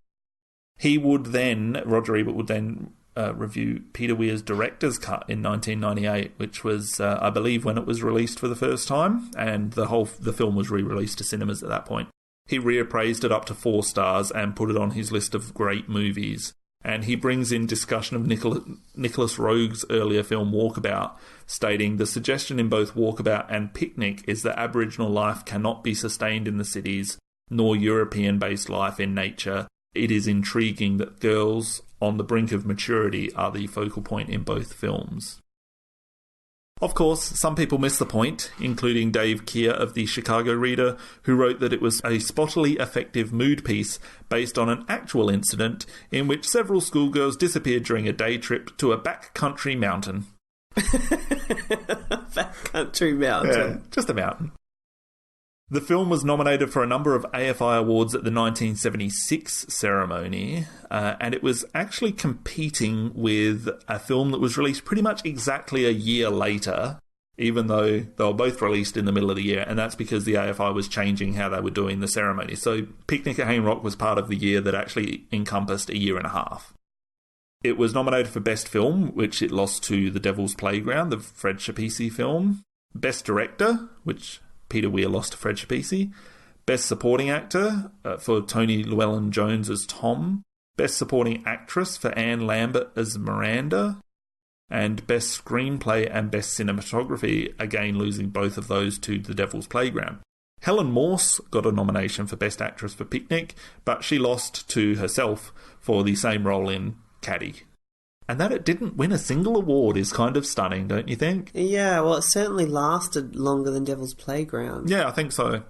Roger Ebert would then review Peter Weir's director's cut in 1998, which was, I believe, when it was released for the first time, and the film was re-released to cinemas at that point. He reappraised it up to 4 stars and put it on his list of great movies. And he brings in discussion of Nicholas Roeg's earlier film Walkabout, stating, "The suggestion in both Walkabout and Picnic is that Aboriginal life cannot be sustained in the cities, nor European-based life in nature. It is intriguing that girls on the brink of maturity are the focal point in both films." Of course, some people miss the point, including Dave Keir of the Chicago Reader, who wrote that it was a spottily effective mood piece based on an actual incident in which several schoolgirls disappeared during a day trip to a backcountry mountain. Backcountry mountain. Yeah, just a mountain. The film was nominated for a number of AFI awards at the 1976 ceremony, and it was actually competing with a film that was released pretty much exactly a year later, even though they were both released in the middle of the year, and that's because the AFI was changing how they were doing the ceremony. So Picnic at Hanging Rock was part of the year that actually encompassed a year and a half. It was nominated for Best Film, which it lost to The Devil's Playground, the Fred Schapisi film. Best Director, which Peter Weir lost to Fred Schapisi. Best Supporting Actor for Tony Llewellyn-Jones as Tom. Best Supporting Actress for Anne Lambert as Miranda. And Best Screenplay and Best Cinematography, again losing both of those to The Devil's Playground. Helen Morse got a nomination for Best Actress for Picnic, but she lost to herself for the same role in Caddy. And that it didn't win a single award is kind of stunning, don't you think? Yeah, well, it certainly lasted longer than Devil's Playground. Yeah, I think so.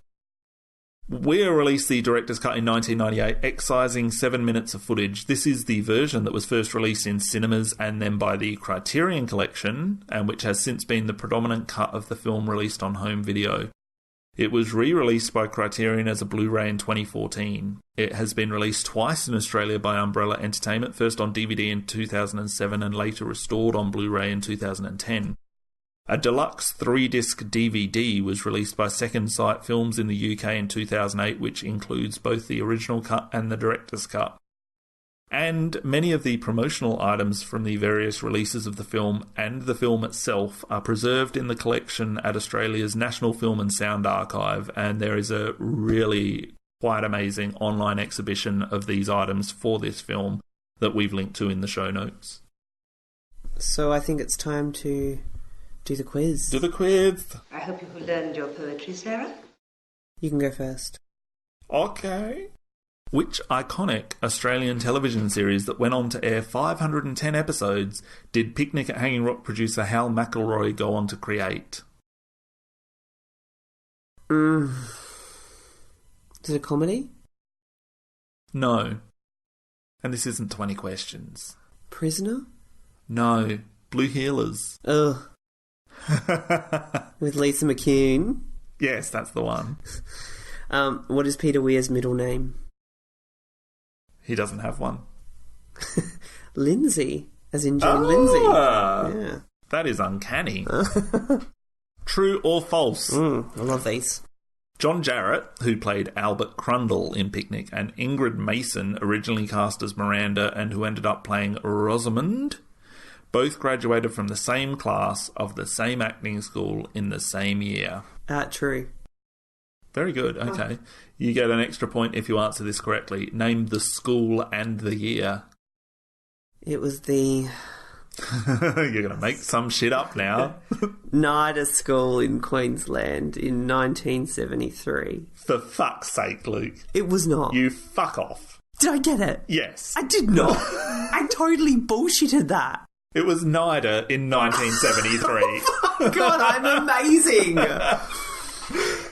Weir released the director's cut in 1998, excising 7 minutes of footage. This is the version that was first released in cinemas and then by the Criterion Collection, and which has since been the predominant cut of the film released on home video. It was re-released by Criterion as a Blu-ray in 2014. It has been released twice in Australia by Umbrella Entertainment, first on DVD in 2007 and later restored on Blu-ray in 2010. A deluxe 3-disc DVD was released by Second Sight Films in the UK in 2008, which includes both the original cut and the director's cut. And many of the promotional items from the various releases of the film and the film itself are preserved in the collection at Australia's National Film and Sound Archive, and there is a really quite amazing online exhibition of these items for this film that we've linked to in the show notes. So I think it's time to do the quiz. Do the quiz! I hope you have learned your poetry, Sarah. You can go first. Okay. Which iconic Australian television series that went on to air 510 episodes did Picnic at Hanging Rock producer Hal McElroy go on to create? Is it a comedy? No. And this isn't 20 questions. Prisoner? No. Blue Heelers. Ugh. With Lisa McCune? Yes, that's the one. What is Peter Weir's middle name? He doesn't have one. Lindsay, as in John Lindsay. Yeah. That is uncanny. True or false? I love these. John Jarrett, who played Albert Crundle in Picnic, and Ingrid Mason, originally cast as Miranda and who ended up playing Rosamund, both graduated from the same class of the same acting school in the same year. True. Very good, okay. You get an extra point if you answer this correctly. Name the school and the year. It was the... You're going to make some shit up now. NIDA School in Queensland in 1973. For fuck's sake, Luke. It was not. You fuck off. Did I get it? Yes. I did not. I totally bullshitted that. It was NIDA in 1973. Oh, God, I'm amazing.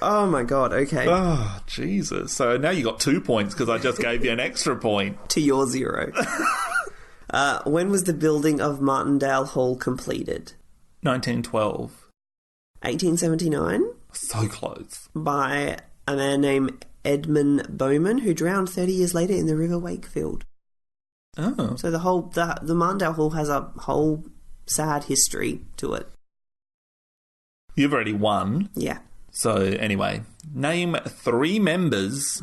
Oh, my God, okay. Oh, Jesus. So now you got 2 points because I just gave you an extra point. To your 0. When was the building of Martindale Hall completed? 1912. 1879? So close. By a man named Edmund Bowman, who drowned 30 years later in the River Wakefield. Oh. So the Martindale Hall has a whole sad history to it. You've already won. Yeah. So, anyway, name 3 members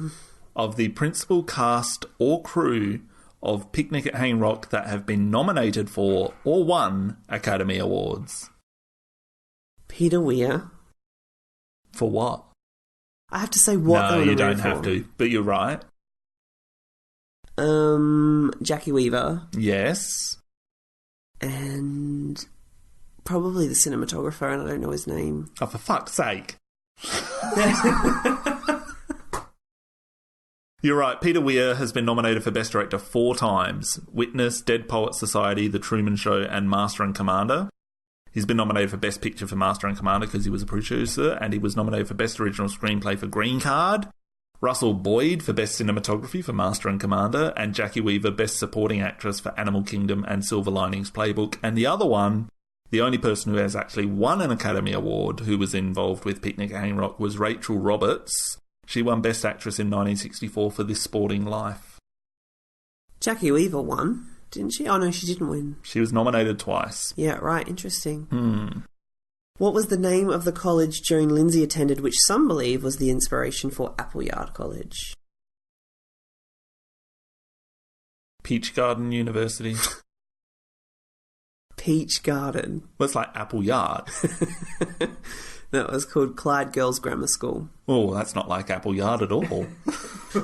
of the principal cast or crew of Picnic at Hanging Rock that have been nominated for or won Academy Awards. Peter Weir. For what? I have to say what they were you nominated don't for. have to, but you're right. Jackie Weaver. Yes. And probably the cinematographer, and I don't know his name. Oh, for fuck's sake. You're right. Peter Weir has been nominated for Best Director 4 times. Witness, Dead Poets Society, The Truman Show, and Master and Commander. He's been nominated for Best Picture for Master and Commander because he was a producer, and he was nominated for Best Original Screenplay for Green Card. Russell Boyd for Best Cinematography for Master and Commander, and Jackie Weaver Best Supporting Actress for Animal Kingdom and Silver Linings Playbook. And the other one, the only person who has actually won an Academy Award who was involved with Picnic at Hanging Rock was Rachel Roberts. She won Best Actress in 1964 for This Sporting Life. Jackie Weaver won, didn't she? Oh, no, she didn't win. She was nominated twice. Yeah, right. Interesting. What was the name of the college Joan Lindsay attended, which some believe was the inspiration for Appleyard College? Peach Garden University. Peach Garden. Well, it's like Appleyard. That was called Clyde Girls Grammar School. Oh, that's not like Appleyard at all.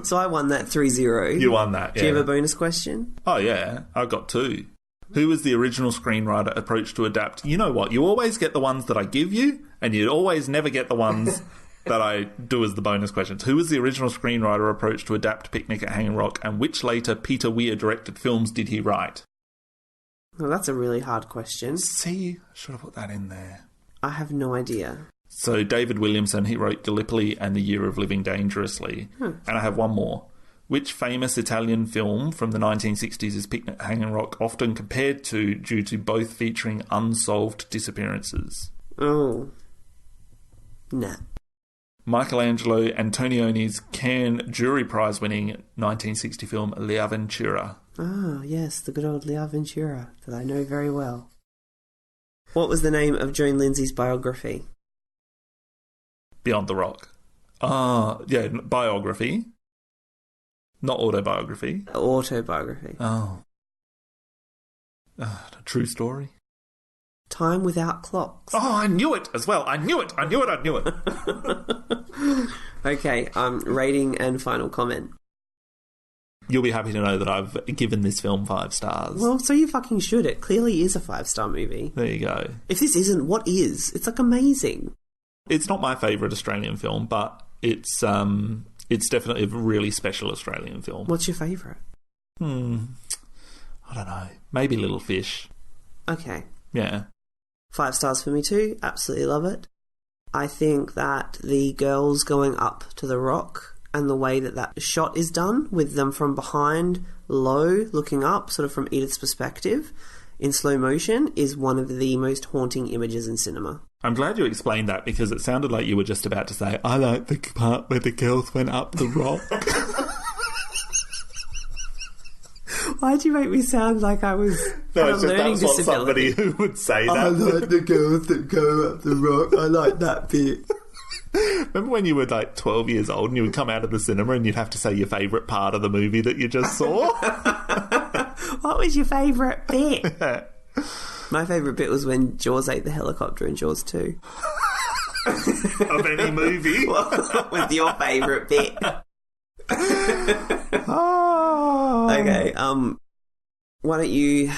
So I won that 3-0. You won that, yeah. Do you have a bonus question? Oh, yeah. I got 2. Who was the original screenwriter approached to adapt? You know what? You always get the ones that I give you, and you always never get the ones that I do as the bonus questions. Who was the original screenwriter approached to adapt Picnic at Hanging Rock, and which later Peter Weir directed films did he write? Well, that's a really hard question. See, I should have put that in there. I have no idea. So David Williamson, he wrote Gallipoli and The Year of Living Dangerously. And I have one more. Which famous Italian film from the 1960s is Picnic at Hanging Rock often compared to due to both featuring unsolved disappearances? Oh. Nah. Michelangelo Antonioni's Cannes Jury Prize-winning 1960 film L'Avventura. Oh, yes, the good old L'Avventura that I know very well. What was the name of Joan Lindsay's biography? Beyond the Rock. Yeah, biography. Not autobiography. Autobiography. Oh. A true story. Time Without Clocks. Oh, I knew it as well. I knew it. Okay, rating and final comment. You'll be happy to know that I've given this film 5 stars. Well, so you fucking should. It clearly is a 5-star movie. There you go. If this isn't, what is? It's like amazing. It's not my favourite Australian film, but it's definitely a really special Australian film. What's your favourite? I don't know. Maybe Little Fish. Okay. Yeah. 5 stars for me too. Absolutely love it. I think that the girls going up to the rock and the way that shot is done with them from behind, low, looking up, sort of from Edith's perspective, in slow motion, is one of the most haunting images in cinema. I'm glad you explained that because it sounded like you were just about to say, I like the part where the girls went up the rock. Why'd you make me sound like I was No, it's just that's what somebody who would say that. I like the girls that go up the rock. I like that bit. Remember when you were like 12 years old and you would come out of the cinema and you'd have to say your favourite part of the movie that you just saw? What was your favourite bit? My favourite bit was when Jaws ate the helicopter in Jaws 2. Of any movie? What was your favourite bit? Oh. Okay, why don't you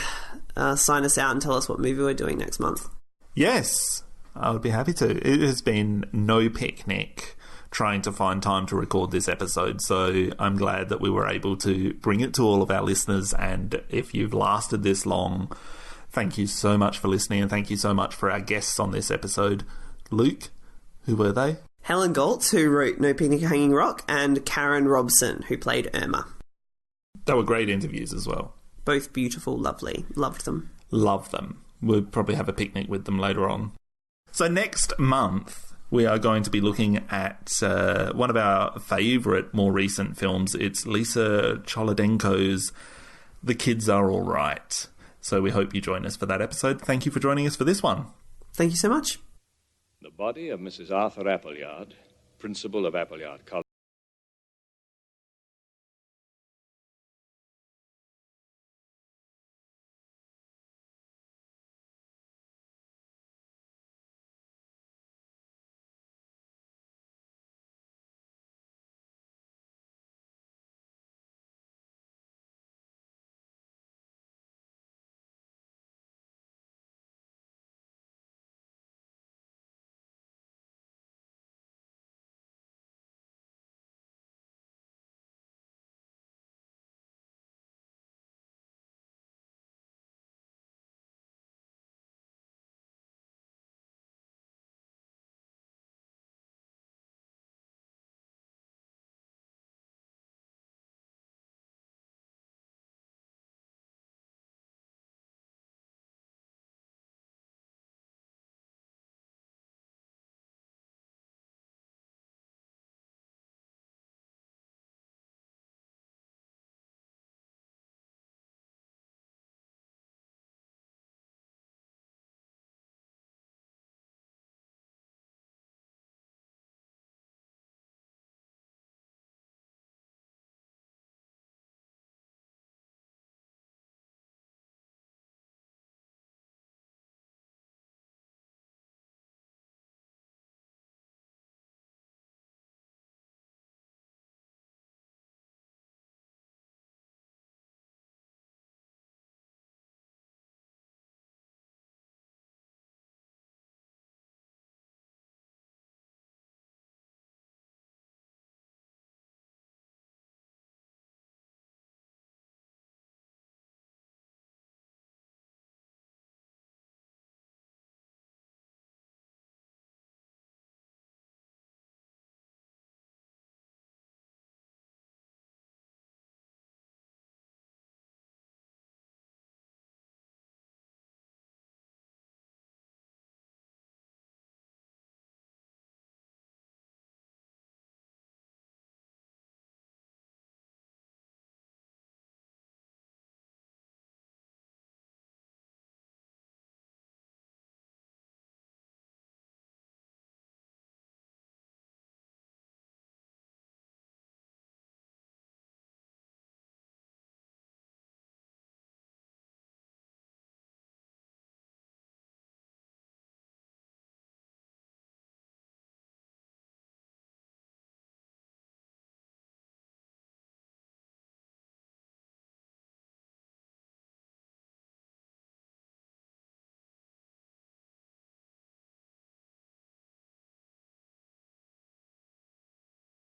sign us out and tell us what movie we're doing next month? Yes, I would be happy to. It has been no picnic trying to find time to record this episode, so I'm glad that we were able to bring it to all of our listeners, and if you've lasted this long, thank you so much for listening, and thank you so much for our guests on this episode. Luke, who were they? Helen Goltz, who wrote No Picnic at Hanging Rock, and Karen Robson, who played Irma. They were great interviews as well. Both beautiful, lovely. Loved them. Love them. We'll probably have a picnic with them later on. So next month, we are going to be looking at one of our favourite, more recent films. It's Lisa Cholodenko's The Kids Are All Right. So we hope you join us for that episode. Thank you for joining us for this one. Thank you so much. The body of Mrs. Arthur Appleyard, principal of Appleyard College,